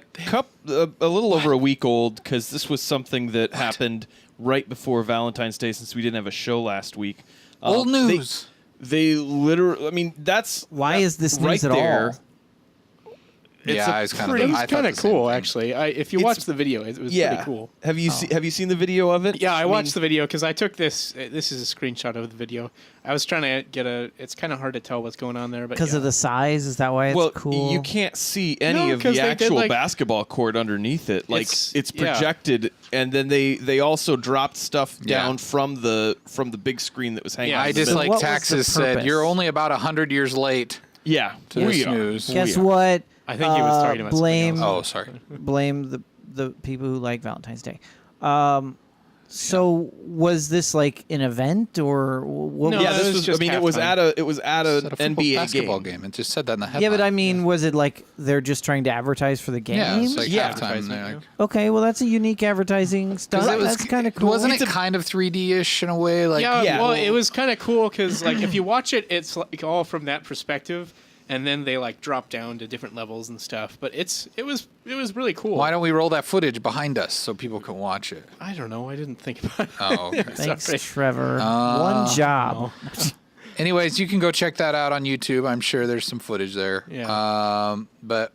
little over a week old because this was something that happened right before Valentine's Day since we didn't have a show last week. Old news. They literally, I mean, that's Why is this right news at there. all? Yeah, it's kind of. It was I thought kind the of same cool, thing. actually. If you watch the video, it was pretty cool. Have you have you seen the video of it? Yeah, I mean, watched the video because I took this. This is a screenshot of the video. I was trying to get a. It's kind of hard to tell what's going on there, but Because yeah. of the size? Is that why it's Well, cool? you can't see any No, of 'cause the they did, actual like- basketball court underneath it. Like it's yeah. projected, and then they also dropped stuff Yeah. down from the big screen that was hanging. Yeah, in I the middle. Dislike what was the Taxes said purpose? you're only about 100 years late Yeah, to this we are. news. Guess We are. what? I think he was talking about something blame. else. Oh, sorry. Blame the people who like Valentine's Day. So was this like an event or what? No, Yeah, it this was was. I just mean, it was halftime. at an It's at a football NBA basketball game. game. It just said that in the headline. Yeah, but I mean, was it like they're just trying to advertise for the game? Yeah, it's like Yeah. halftime. They're like, Okay, well that's a unique advertising stunt. That's kind of cool. Wasn't it kind of 3D-ish in a way? Like, Yeah, Yeah. well, it was kind of cool because, like, if you watch it, it's like all from that perspective, and then they like drop down to different levels and stuff. But it was really cool. why don't we roll that footage behind us so people can watch it? I don't know. I didn't think about it. Oh, okay. Thanks, Sorry. Trevor. One job. Anyways, you can go check that out on YouTube. I'm sure there's some footage there. Yeah. But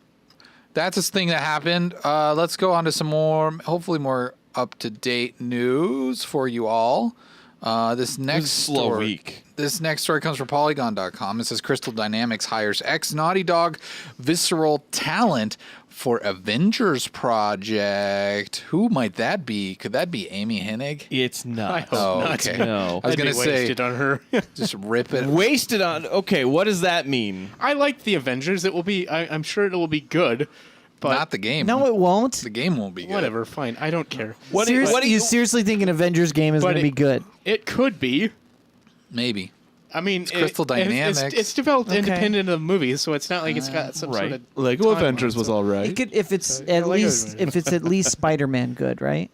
that's a thing that happened. Let's go on to some more, hopefully more up-to-date news for you all. This next slow story, week. This next story comes from Polygon.com. It says Crystal Dynamics hires ex-Naughty Dog Visceral talent for Avengers project. Who might that be? Could that be Amy Hennig? It's I not. hope Oh, not. okay. No. I was That'd be gonna say, wasted on her. just rip it. Wasted on. Okay, what does that mean? I like the Avengers. It will be. I'm sure it will be good. But Not the game. No, it won't. The game won't be good. whatever. Fine. I don't care. What do you- Seriously, what do you you- seriously think an Avengers game is But going to it- be good? It could be. Maybe. I mean, Crystal Dynamics. It's developed Okay. independent of movies, so it's not like it's got some sort right. of Lego timeline, Avengers was so- all right. It could if it's Yeah, at Lego least Avengers. if it's at least Spider-Man good, right?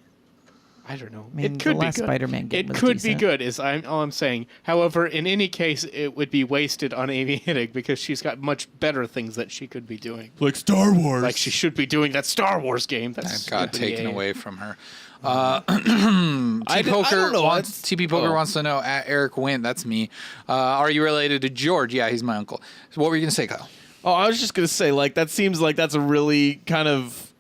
I don't know. mean, It could the be last good. Spider-Man game It was could decent. be good. Is all I'm saying. However, in any case, it would be wasted on Amy Hennig because she's got much better things that she could be doing. Like Star Wars. Like she should be doing that Star Wars game. That's That got stupid taken EA. away from her. I don't know. TP Poker wants to know at Eric Wint. That's me. Are you related to George? Yeah, he's my uncle. So what were you gonna say, Kyle? Oh, I was just gonna say, like, that seems like that's a really kind of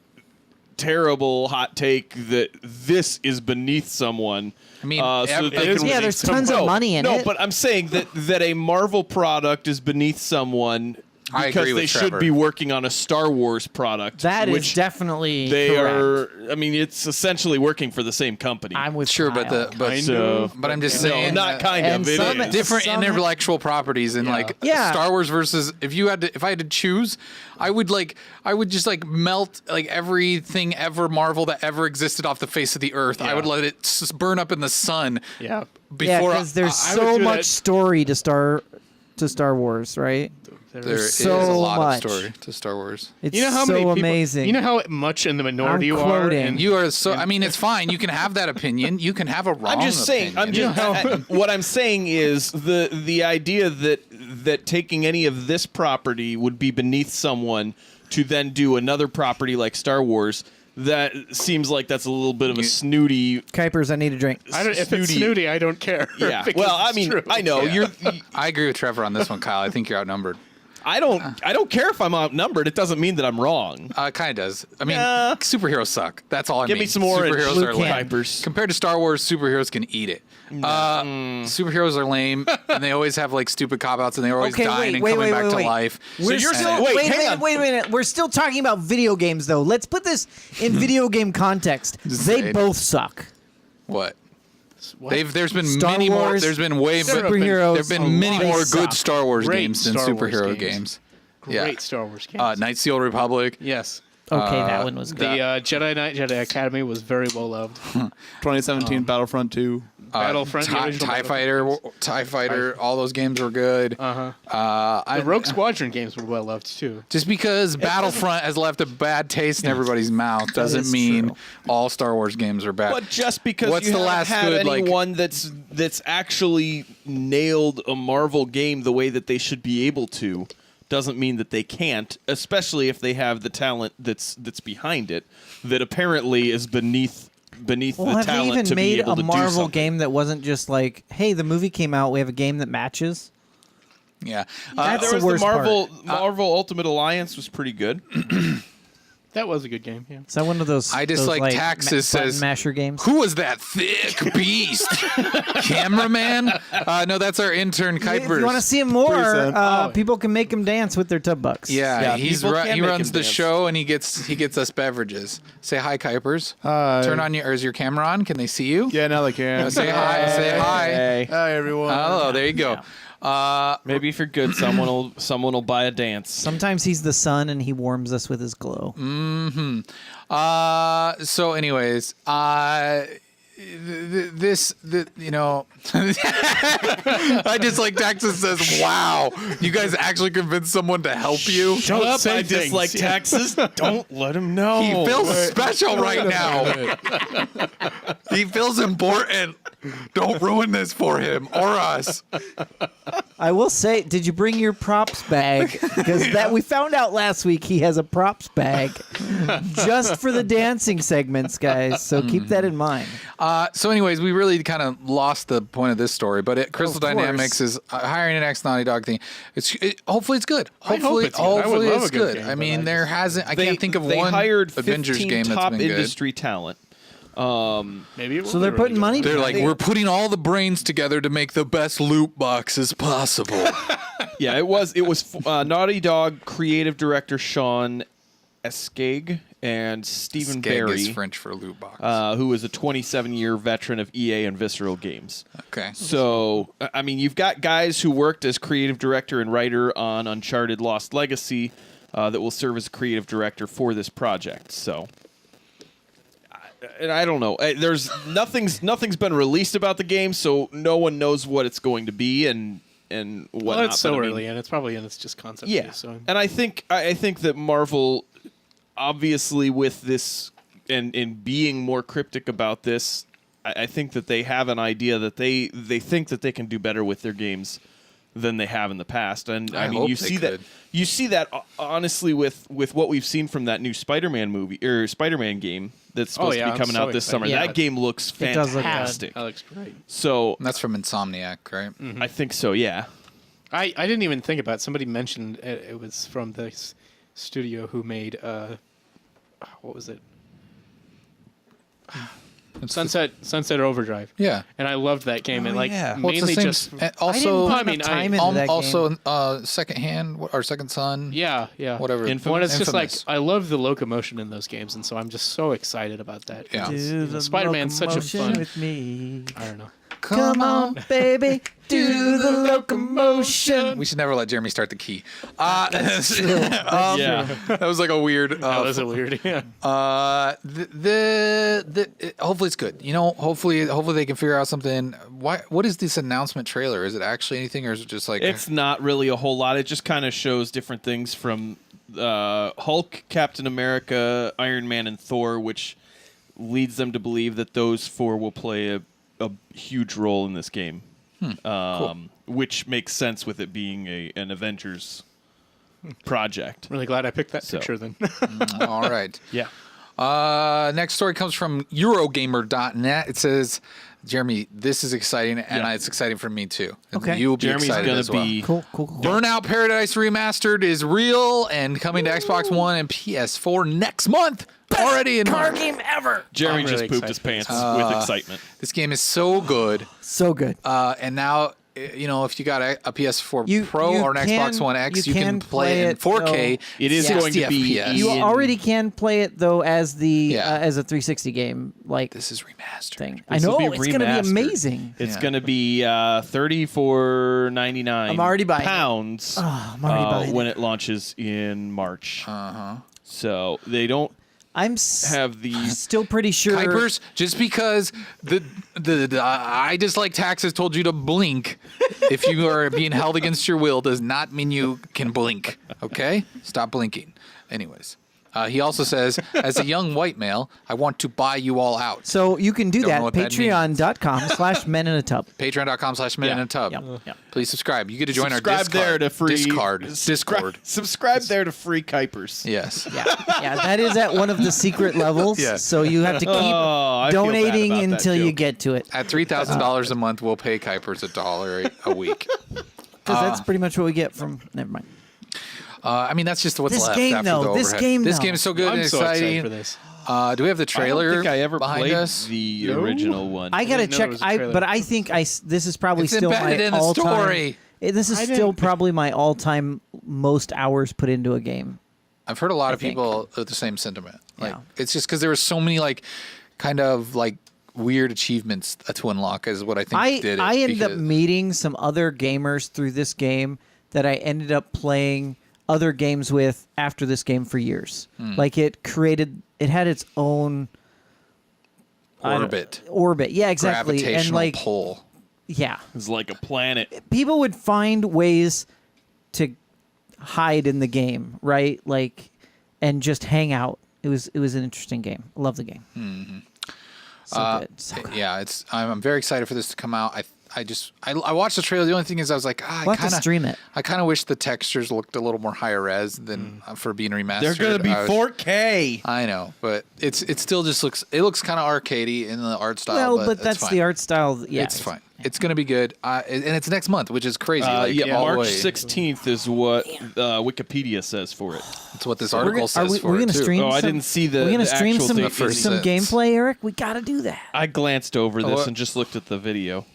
terrible hot take that this is beneath someone. I mean, so that they can Yeah, there's tons of money in it. No, but I'm saying that a Marvel product is beneath someone I because agree with they Trevor. should be working on a Star Wars product. That is which definitely they correct. are. I mean, it's essentially working for the same company. I'm with Sure, Kyle. but I'm just saying not kind And of. It some- is. different Some- intellectual properties and like Yeah. Star Wars versus if I had to choose, I would just like melt like everything ever Marvel that ever existed off the face of the earth. I would let it burn up in the sun. Yeah. Before because there's I would so do much that. story to Star Wars, right? there is so a lot much. of story to Star Wars. It's You know how so many people, amazing. You know how much in the minority I'm you are. quoting. And You are so. I mean, it's fine. You can have that opinion. You can have a wrong. I'm just saying. I'm opinion. just what I'm saying is the idea that taking any of this property would be beneath someone to then do another property like Star Wars. That seems like that's a little bit of a snooty. Kuipers, I need a drink. I don't, if it's snooty, I don't care. Yeah. because Well, I it's mean, true. I know Yeah. I agree with Trevor on this one, Kyle. I think you're outnumbered. I don't care if I'm outnumbered. It doesn't mean that I'm wrong. Kind of does. I mean, Yeah. superheroes suck. That's all I mean. Give me some orange. Superheroes Blue are can. lame. Kuipers. Compared to Star Wars, superheroes can eat it. Superheroes are lame, and they always have like stupid cop outs, and they're always dying and coming back to life. We're you're still, saying- wait, hang on. wait a minute. We're still talking about video games, though. Let's put this in video game context. Just They saying. both suck. What? What? There's been Star many more. Wars, There's been way superheroes. There've been many They more suck. good Star Wars Great games than Star Wars superhero games. games. Great Star Wars games. Knights of the Old Republic. Yes. Okay, that one was The good. Jedi Knight Jedi Academy was very well loved. 2017 Battlefront 2. Battlefront, the original TIE Battlefront. Fighter, all those games were good. The Rogue Squadron games were well loved too. Just because Battlefront has left a bad taste in everybody's mouth doesn't is mean true. all Star Wars games are bad. But just because What's you the haven't last had good, like- anyone that's actually nailed a Marvel game the way that they should be able to, doesn't mean that they can't, especially if they have the talent that's behind it, that apparently is beneath well, the have they talent even to be made able a to do Marvel something. game that wasn't just like, hey, the movie came out, we have a game that matches? yeah, That's There the was worst the Marvel Ultimate Alliance was pretty good. That was a good game. Yeah. Is that one of those? I just those, like Taxes button says- masher games. who was that thick beast? Cameraman? No, that's our intern Kuipers. If you want to see him more, Pretty sad. people can make him dance with their tub bucks. Yeah, Yeah, he people can make runs him the dance. show and he gets us beverages. Say hi, Kuipers. Hi. Turn on is your camera on? Can they see you? Yeah, now they can. Say hi. Say hi. Hey. Hi, everyone. Oh, there you go. Maybe if you're good, someone will buy a dance. Sometimes he's the sun and he warms us with his glow. So, anyways, you know, I just like Texas says, "Wow, you guys actually convinced someone to help you." Shut up! I dislike taxes. Don't let him know. He feels special right now. He feels important. Don't ruin this for him or us. I will say, did you bring your props bag? Because that we found out last week he has a props bag just for the dancing segments, guys. So keep that in mind. So, anyways, we really kind of lost the point of this story, but Crystal Of course. Dynamics is hiring an ex-Naughty Dog thing. Hopefully, it's good. I hope Hopefully, it's good. I would hopefully love a it's good good. game, I but mean, I there just- hasn't. I can't think of they one hired Avengers 15 game that's top been good. industry talent. Maybe it will So be they're really putting good. money They're behind like, it. we're putting all the brains together to make the best loot boxes possible. Yeah, it was Naughty Dog creative director Sean Escague and Stephen Skeg Barry, is French for loot box. who is a 27-year veteran of EA and Visceral games. Okay. So, I mean, you've got guys who worked as creative director and writer on Uncharted Lost Legacy that will serve as creative director for this project. So, and I don't know. There's nothing's been released about the game, so no one knows what it's going to be and whatnot. Well, it's so but I mean, early, and it's probably in its just concept. yeah, phase, so and I think that Marvel, obviously, with this and being more cryptic about this, I think that they have an idea that they think that they can do better with their games than they have in the past. And I mean, hope you they see could. that honestly with what we've seen from that new Spider-Man movie or Spider-Man game that's supposed to yeah, be I'm coming so out this excited. summer. Yeah. That game looks It does look good. fantastic. That looks great. So And that's from Insomniac, right? I think so. Yeah. I didn't even think about it. Somebody mentioned it was from the studio who made what was it? Sunset Overdrive. Yeah. And I loved that game. And like yeah. Well, it's the mainly same. just Also, I I didn't mean, put enough time I- into that game. also, Second Hand or Second Son. yeah. Whatever. Well, it's just like Infamous. I love the locomotion in those games, and so I'm just so excited about that. Yeah. Do the Spider-Man's such a locomotion fun. with me. I don't know. Come on, baby, do the locomotion. We should never let Jeremy start the key. Yeah. That was like a weird. That was a weird. Yeah. Hopefully it's good. You know, hopefully they can figure out something. What is this announcement trailer? Is it actually anything, or is it just like It's not really a whole lot. It just kind of shows different things from Hulk, Captain America, Iron Man, and Thor, which leads them to believe that those four will play a huge role in this game. Which makes sense with it being an Avengers project. Really glad I picked that So. picture then. all right? Yeah. Next story comes from Eurogamer.net. It says, Jeremy, this is exciting, and Yeah. it's exciting for me too. Okay. You will be Jeremy's excited going as to well. be Cool. Burnout Paradise Remastered is real and coming to Xbox One and PS4 next month. Already in March. game ever. Jeremy I'm just really pooped his excited pants with excitement. This game is so good. So good. And now, you know, if you got a PS4 You- Pro you or an Xbox can- One X, you you can can play it in play it, 4K. It is 60 going to be FPS. You in- already can play it though as the Yeah. as a 360 game like This is remastered. thing. I This will know be it's going to be remastered. amazing. It's Yeah. going to be $34.99. I'm already buying it. pounds. I'm already buying when it. it launches in March. So they don't I'm have the still pretty sure. Kuipers, just because the I dislike taxes told you to blink if you are being held against your will does not mean you can blink. Okay? Stop blinking. Anyways. He also says, as a young white male, I want to buy you all out. So you can do Don't that. know what that means. Patreon.com/meninatub. Patreon.com/men-in-a-tub. Yeah. Please subscribe. You get to join subscribe our Discord. there to free Discord. Subscribe there to free Kuipers. Yes. Yeah, that is at one of the secret levels. Yeah. So you have to keep I feel bad donating about that until you joke. get to it. At $3,000 a month, we'll pay Kuipers $1 a week. Because that's pretty much what we get from. Never mind. I mean, that's just what's This left game, after though. the This overhead. game, This though. game is so good and I'm so excited exciting. for this. Do we have the trailer I don't think I ever behind played us? the original one. I gotta didn't know check. there was a trailer. But I think this is probably It's still my embedded in the all-time. story. This is I still didn't- probably my all-time most hours put into a game. I've heard a lot of think. people with the same sentiment. Like, Yeah. it's just because there were so many kind of weird achievements to unlock is what I think did it. I ended up because- meeting some other gamers through this game that I ended up playing other games with after this game for years. Like it had its own orbit. Yeah, exactly. Gravitational And pull. yeah, It's like a planet. people would find ways to hide in the game, right? And just hang out. It was an interesting game. I love the game. So good. So good. Yeah, I'm very excited for this to come out. I watched the trailer. The only thing is I was like, We'll have to stream it. I kind of wish the textures looked a little more higher res than for being remastered. They're going to be 4K. I know, but it still just looks kind of arcadey in the art style. Well, but that's fine. the art style. Yeah, It's fine. It's going to be good, and it's next month, which is crazy. all March the way. 16th is what Wikipedia says for it. That's what this article says Are for we it going to too. stream? Oh, I some- didn't see the- We're going to the stream actual some thing. The first some sentence. gameplay, Eric. We got to do that. I glanced over this what? and just looked at the video.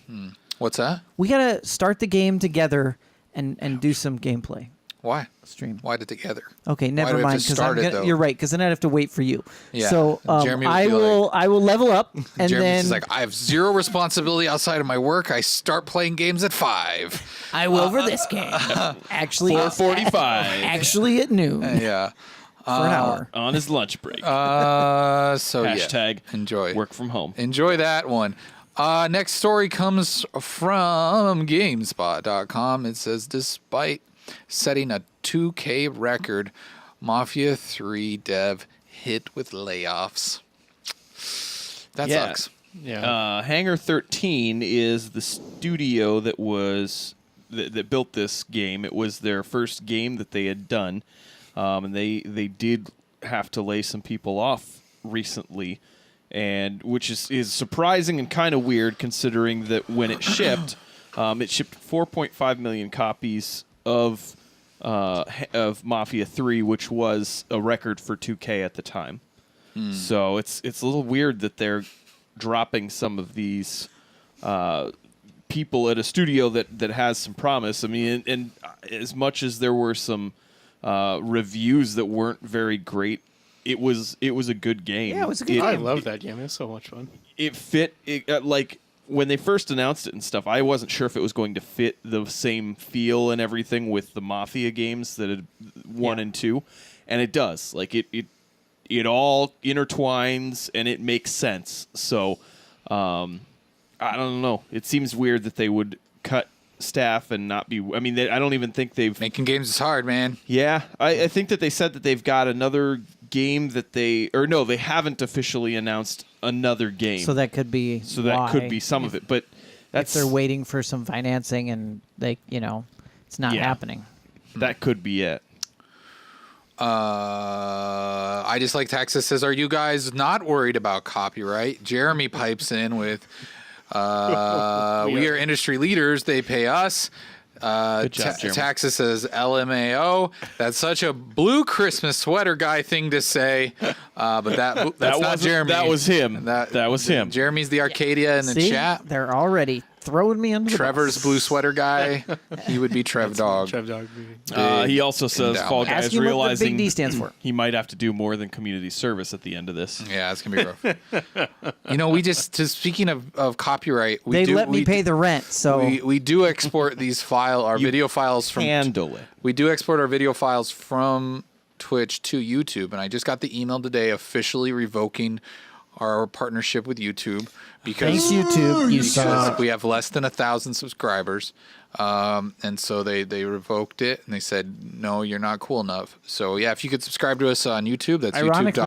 What's that? We got to start the game together and do some gameplay Why? stream. Why did together? Okay, Why never do we have mind. to Because start it, though? you're right. Because then I'd have to wait for you. Yeah. So Jeremy would I be will level up and Jeremy's then just like, I have zero responsibility outside of my work. I start playing games at 5. I will for this game. Actually, 4:45 actually at noon Yeah. for an hour. on his lunch break. So Hashtag yeah. Enjoy. work from home. Enjoy that one. Next story comes from GameSpot.com. It says, despite setting a 2K record, Mafia 3 dev hit with layoffs. That Yeah. sucks. Yeah. Hangar 13 is the studio that was that built this game. It was their first game that they had done, and they did have to lay some people off recently, and which is surprising and kind of weird considering that when it shipped 4.5 million copies of Mafia 3, which was a record for 2K at the time. So it's a little weird that they're dropping some of these people at a studio that has some promise. I mean, and as much as there were some reviews that weren't very great, it was a good game. Yeah, it was a good I game. love that game. It's so much fun. It fit like when they first announced it and stuff. I wasn't sure if it was going to fit the same feel and everything with the Mafia games that had 1 and 2, and it does. Like it all intertwines and it makes sense. So I don't know. It seems weird that they would cut staff and not be. I mean, I don't even think they've. Making games is hard, man. Yeah, I think that they said that they've got another game that they haven't officially announced another game. So that could be that could be some of it, but if they're waiting for some financing and it's not happening. That could be it. I just like Texas says, are you guys not worried about copyright? Jeremy pipes in with, we are industry leaders. They pay us. Good job, Jeremy. Texas says LMAO. That's such a blue Christmas sweater guy thing to say. But that's not Jeremy. That was him. That was him. Jeremy's the Arcadia in the See, chat. they're already throwing me under the Trevor's bus. blue sweater guy. He would be Trev Dog. Trev Dog. He also says endowment. Fall Ask Guys him what the realizing big D stands for. he might have to do more than community service at the end of this. Yeah, it's gonna be rough. We just speaking of copyright, They let me pay the rent, so we do export these video files from Handle it. We do export our video files from Twitch to YouTube, and I just got the email today officially revoking our partnership with YouTube thanks YouTube, you because suck. we have less than 1,000 subscribers, and so they revoked it and they said no, you're not cool enough. So yeah, if you could subscribe to us on YouTube, that's Ironically, YouTube.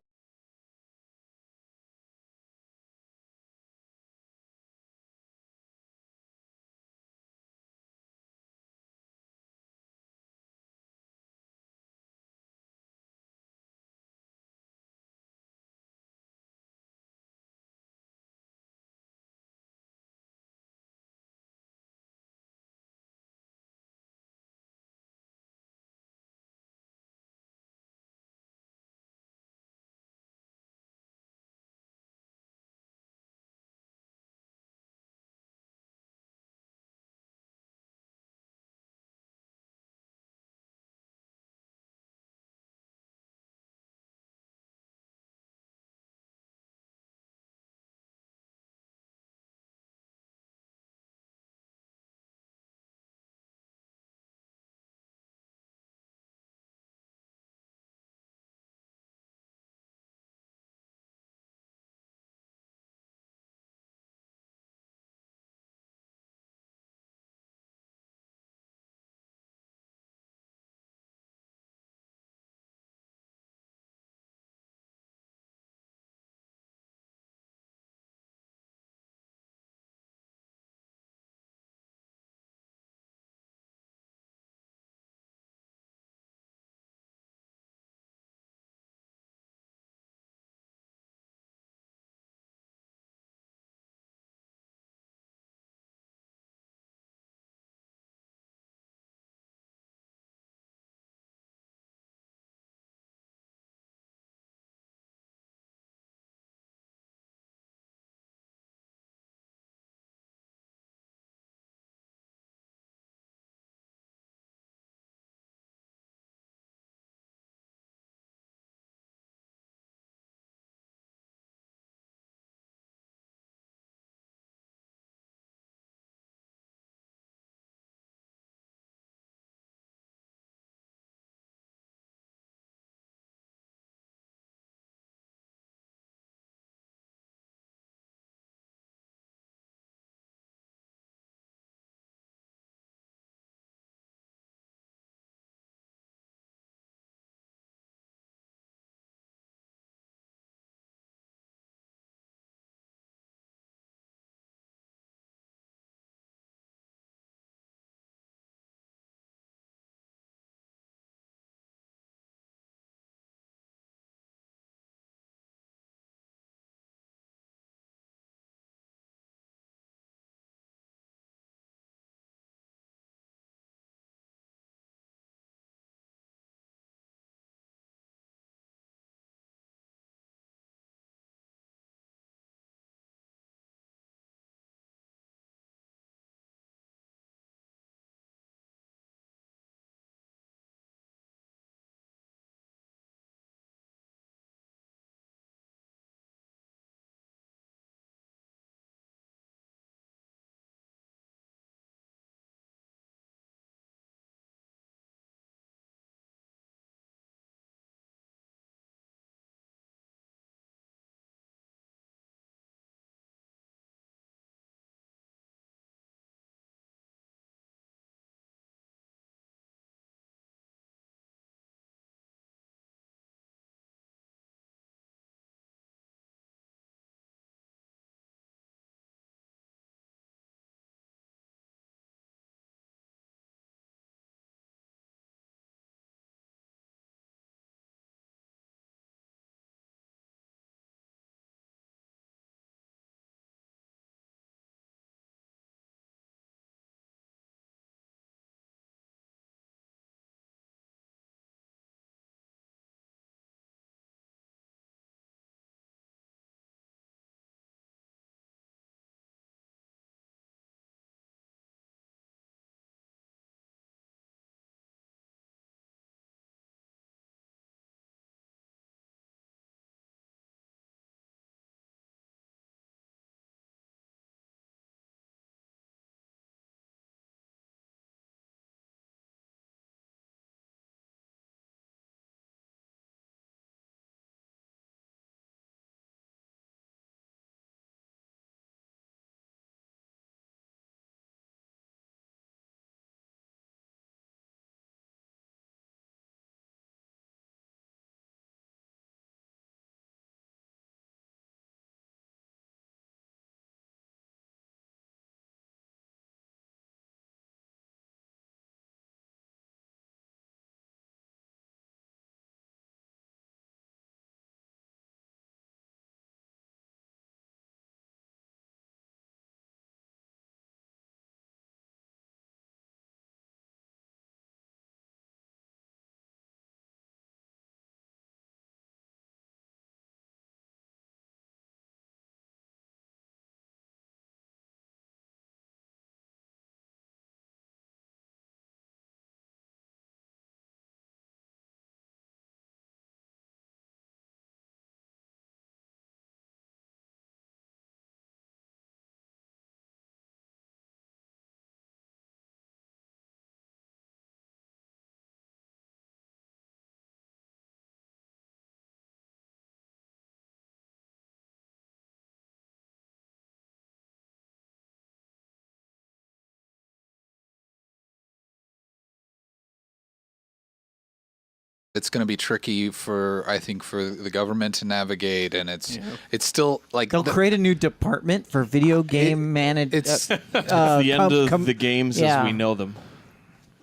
It's going to be tricky I think, for the government to navigate, and it's still like They'll create a new department for video game management. It's the end of the games as we know them.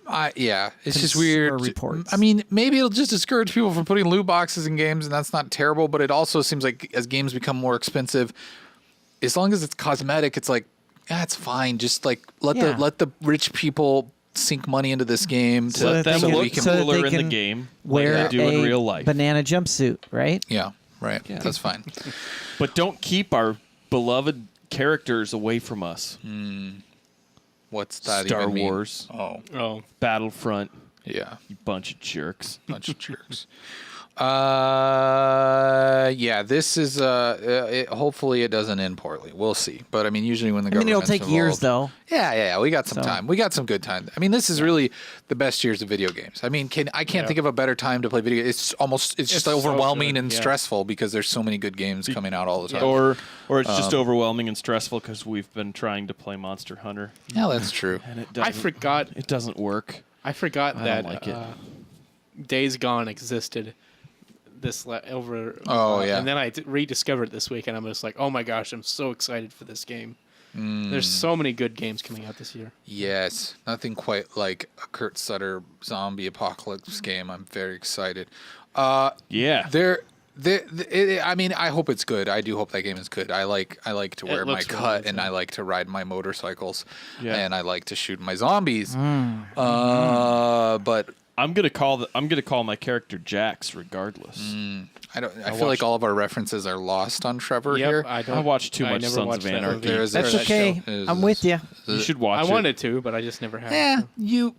It's just weird. Reports. I mean, maybe it'll just discourage people from putting loot boxes in games, and that's not terrible. But it also seems like as games become more expensive, as long as it's cosmetic, it's like, it's fine. Just like let the rich people sink money into this game to Let them look cooler in the can game wear like they do in real life. banana jumpsuit, right? Yeah, right. Yeah. That's fine. But don't keep our beloved characters away from us. What's that? Star even mean? Wars, Oh, Battlefront, Yeah, you bunch of jerks. bunch of jerks. This is hopefully it doesn't end poorly. We'll see. But I mean, usually when the I mean, it'll government's take years, involved- though. Yeah. We got some time. We got some good time. I mean, this is really the best years of video games. I mean, I can't think of a better time to play video games. It's just so overwhelming good, and yeah. stressful because there's so many good games coming out all the time. Or it's just overwhelming and stressful because we've been trying to play Monster Hunter Yeah, that's true. and it I doesn't. forgot. It doesn't work. I forgot I that don't like it. Days Gone existed. Over. Oh, yeah. And then I rediscovered it this week, and I'm just like, oh my gosh, I'm so excited for this game. There's so many good games coming out this year. Yes, nothing quite like a Kurt Sutter zombie apocalypse game. I'm very excited. Yeah. I mean, I hope it's good. I do hope that game is good. I like to wear my looks really cut, good, and yeah. I like to ride my motorcycles, Yeah. and I like to shoot my zombies. But I'm gonna call my character Jax regardless. I feel like all of our references are lost on Trevor Yep, here. I watch too much never Sons watched of that Anarchy. movie. That's that okay. show I'm with you. You should watch I it. wanted to, but I just never have. Yeah, so. you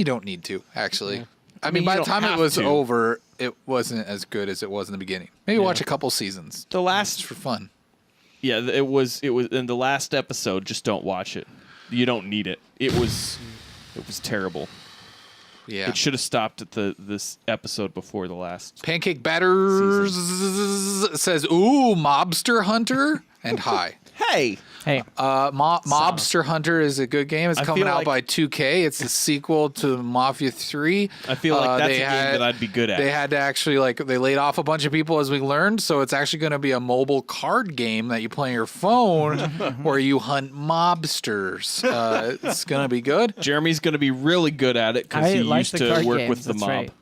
don't need to actually. Yeah. I mean, you by the don't time it have was to. over, it wasn't as good as it was in the beginning. Maybe watch a couple seasons. The last Just for fun. Yeah, it was in the last episode. Just don't watch it. You don't need it. It was terrible. Yeah. It should have stopped at this episode before the last. Pancake Batters says, "Ooh, Mobster Hunter," and hi. Hey, Hey, Mobster Hunter is a good game. It's I coming feel out like- by 2K. It's a sequel to Mafia 3. I feel like that's they a game that I'd be good at. They had to actually they laid off a bunch of people as we learned, so it's actually going to be a mobile card game that you play on your phone where you hunt mobsters. It's going to be good. Jeremy's going to be really good at it because I he like used the to card work games, with the that's mob. right.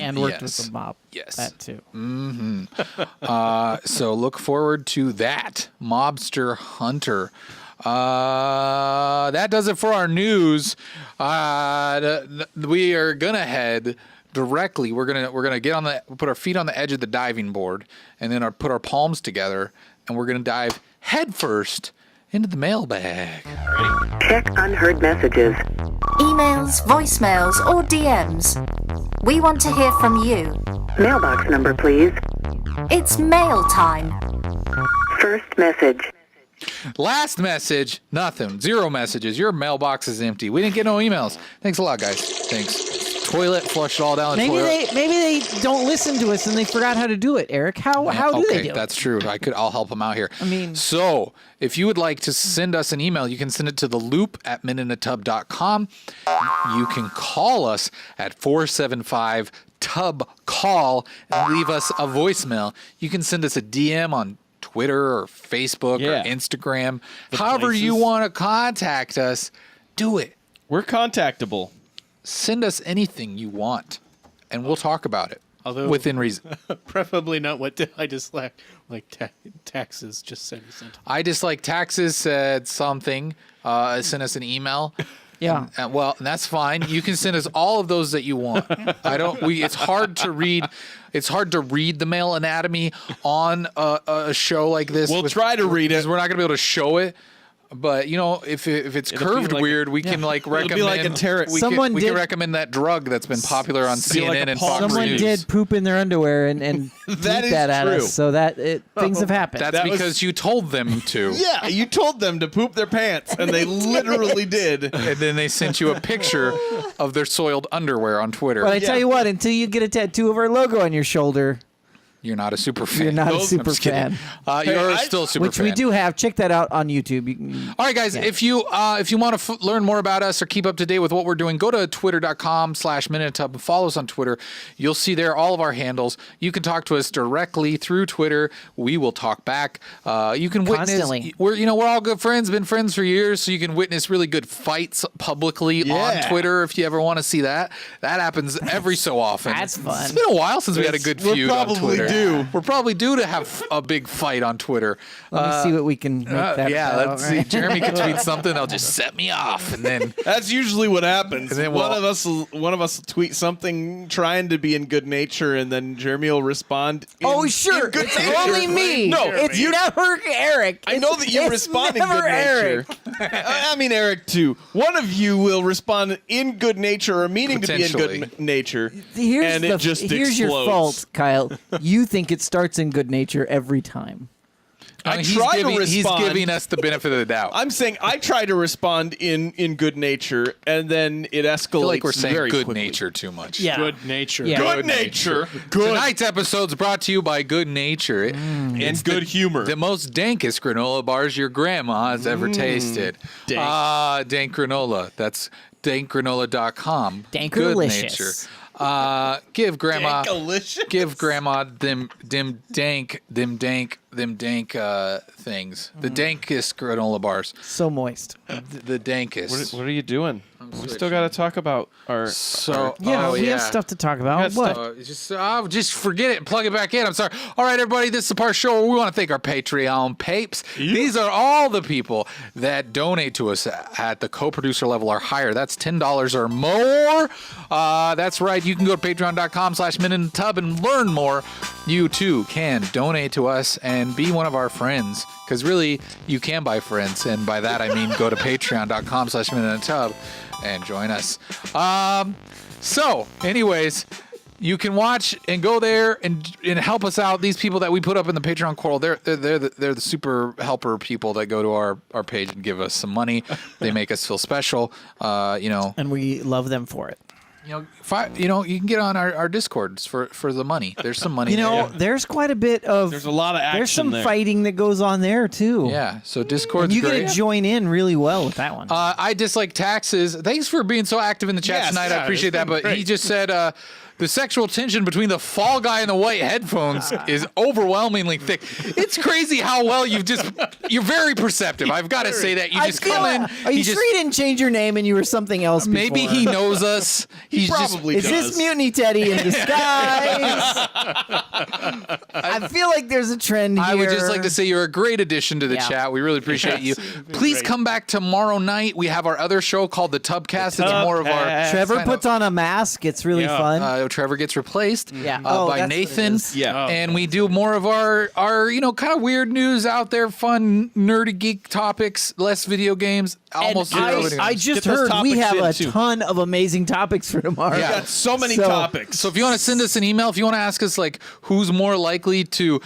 And worked yes. with the mob. Yes. That too. So look forward to that. Mobster Hunter. That does it for our news. We are gonna head directly. We're gonna put our feet on the edge of the diving board, and then put our palms together, and we're gonna dive headfirst into the mailbag. Check unheard messages. Emails, voicemails, or DMs. We want to hear from you. Mailbox number, please. It's mail time. First message. Last message, nothing. 0 messages. Your mailbox is empty. We didn't get no emails. Thanks a lot, guys. Thanks. Toilet, flush it all down the toilet. Maybe they don't listen to us and they forgot how to do it, Eric. How do they do That's it? true. I'll help them out here. I mean- so if you would like to send us an email, you can send it to theloop@minuteinaTub.com. You can call us at 475-TUB-CALL and leave us a voicemail. You can send us a DM on Twitter or Facebook Yeah. or Instagram. However you places. want to contact us, do it. We're contactable. Send us anything you want, and we'll talk about it. Although- within reason. Preferably not what I dislike, taxes. Just send us something. I dislike taxes said something. Send us an email. Yeah. And that's fine. You can send us all of those that you want. It's hard to read. It's hard to read the male anatomy on a show like this. We'll try to read it. because we're not going to be able to show it. But if it's It'll be curved like- weird, we can recommend. be like a tarot. We Someone can did- recommend that drug that's been popular on be like CNN a and palm Fox Someone News. did poop in their underwear and That tweet is that at true. us, so things have happened. That's That was- because you told them to. Yeah, you told them to poop their pants, and they literally did. And then they sent you a picture of their soiled underwear on Twitter. but I tell you what, until you get a tattoo of our logo on your shoulder, You're not a super fan. You're not a I'm super just kidding. fan. You're still a super Which fan. we do have. Check that out on YouTube. You can, All right, guys, if you want to learn more about us or keep up to date with what we're doing, go to twitter.com/MinuteTub and follow us on Twitter. You'll see there all of our handles. You can talk to us directly through Twitter. We will talk back. You can witness. Constantly. We're all good friends, been friends for years, so you can witness really good fights publicly on Twitter if you ever want to see that. That happens every so often. That's fun. It's been a while since we had a good feud on Twitter. We're probably due to have a big fight on Twitter. let me see what we can make that about, Let's see. right? Jeremy can tweet something. They'll just set me off, and then That's usually what happens. And then one of us will tweet something trying to be in good nature, and then Jeremy will respond. Oh, sure. in good It's nature. only me. No, it's never Eric. I know that you It's respond in never good nature. Eric. I mean, Eric too. One of you will respond in good nature or meaning to be in Potentially. good nature, Here's and it just here's your explodes. fault, Kyle. You think it starts in good nature every time. I mean, I try to he's respond. giving us the benefit of the doubt. I'm saying I try to respond in good nature, and then it escalates. I feel like we're saying very good quickly. nature too much. Yeah. Good nature. Yeah. Good nature. Good Tonight's episode's brought to you by Good Nature. and good humor. The most dankest granola bars your grandma has ever tasted. dank. Dank granola. That's dankgranola.com. Good Dankerlicious. nature. Give grandma Dankalicious. give grandma them dank things. The dankest granola bars. So moist. The dankest. What are you doing? We still got to talk about our. So Yeah, we have stuff to talk about. got What? stuff. Just forget it and plug it back in. I'm sorry. All right, everybody, this is the part of the show where we want to thank our Patreon papes. These are all the people that donate to us at the co-producer level or higher. That's $10 or more. That's right. You can go to patreon.com/MinuteTub and learn more. You too can donate to us and be one of our friends. Because really, you can buy friends. And by that, I mean go to patreon.com/MinuteTub and join us. So, anyways, you can watch and go there and help us out. These people that we put up in the Patreon coral, they're the super helper people that go to our page and give us some money. They make us feel special. And we love them for it. You can get on our Discords for the money. There's some money. There's quite a bit of. There's a lot of action There's some there. fighting that goes on there too. Yeah. So Discord's And you great. get to join in really well with that one. I dislike taxes. Thanks for being so active in the chat Yes, tonight. yeah, I appreciate it's that. been But great. he just said the sexual tension between the fall guy and the white headphones is overwhelmingly thick. It's crayou're very perceptive. I've got to say that. You just come in. Are you sure you didn't change your name and you were something else? Maybe before? he knows us. He's probably Is this Mutiny Teddy in disguise? I feel like there's a trend here. I would just like to say you're a great addition to the Yeah. chat. We really appreciate you. Please great. come back tomorrow night. We have our other show called The Tubcast. It's more of our Trevor kind puts on a mask. It's really Yeah. fun. Trevor gets replaced Yeah. by Oh, that's what it Nathan. is. Yeah. And we do more of our kind of weird news out there, fun, nerdy geek topics, less video games, almost And zero video I games. just Get those heard we topics have in, a too. ton of amazing topics for tomorrow. Yeah. Got so many So- topics. So if you want to send us an email, if you want to ask us like who's more likely to,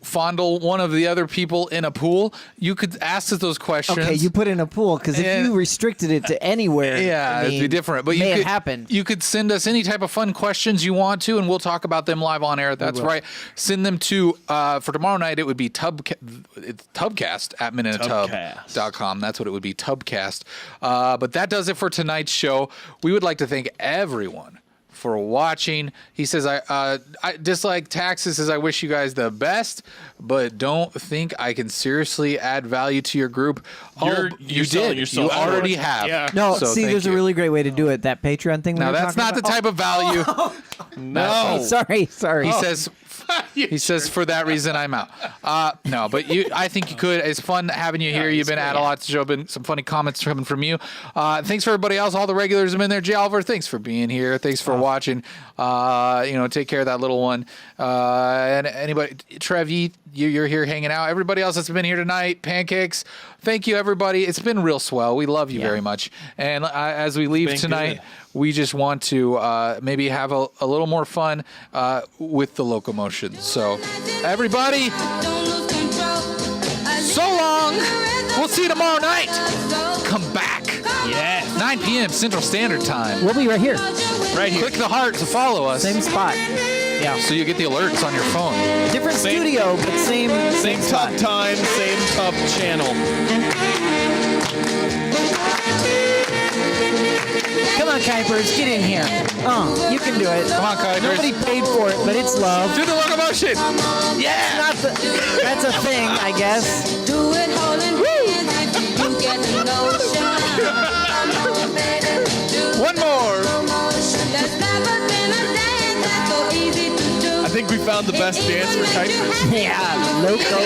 fondle one of the other people in a pool, you could ask us those questions. Okay, you put in a pool because if And- you restricted it to anywhere, Yeah, it'd be different. But may you have could, happened. You could send us any type of fun questions you want to, and we'll talk about them live on air. That's right. Send them to for tomorrow night. It would be Tubcast at MinuteTub.com. That's what it would be, Tubcast. But that does it for tonight's show. We would like to thank everyone for watching. He says, I dislike taxes. Says, I wish you guys the best, but don't think I can seriously add value to your group. You're selling did. yourself You short. already have. Yeah. No, So see, thank there's you. a really great way to do it. That Patreon thing. Now, that's not the type of value. No. Sorry. He says. He says, for that reason, I'm out. No, but I think you could. It's fun having you here. You've been at a lot to show. Been some funny comments coming from you. Thanks for everybody else. All the regulars have been there. J. Oliver, thanks for being here. Thanks for watching. Take care of that little one. And anybody, Trev, you're here hanging out. Everybody else that's been here tonight, Pancakes. Thank you, everybody. It's been real swell. We love you very much. And as we leave been tonight, good. we just want to maybe have a little more fun with the locomotion. So, everybody, so long. We'll see you tomorrow night. Come back. Yeah. 9 p.m. Central Standard Time. We'll be right here. Right here. Click the heart to follow us. Same spot. Yeah. Yeah. So you get the alerts on your phone. Different studio, but same Same spot. tub time, same tub channel. Come on, Kuipers, get in here. You can do it. Come on, Kuipers. Nobody paid for it, but it's love. Do the locomotion. Yeah. That's a thing, I guess. Do it holding hands if you get the notion. One more. There's never been a dance that's so easy to do. I think we found the best dance for Kuipers. Yeah, loco.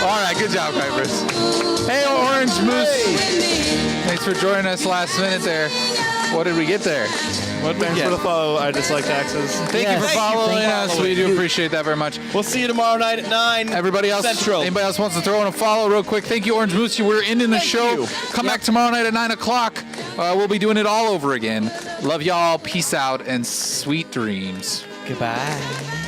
All right, good job, Kuipers. Hey, Orange Moose. Thanks for joining us last minute there. What did we get there? Thanks for the follow. I just like taxes. Thank you for following us. We do appreciate that very much. We'll see you tomorrow night at 9. Everybody else, Central. anybody else wants to throw in a follow real quick? Thank you, Orange Moose. We're ending the show. you. Come back tomorrow night at 9 o'clock. We'll be doing it all over again. Love y'all. Peace out and sweet dreams. Goodbye.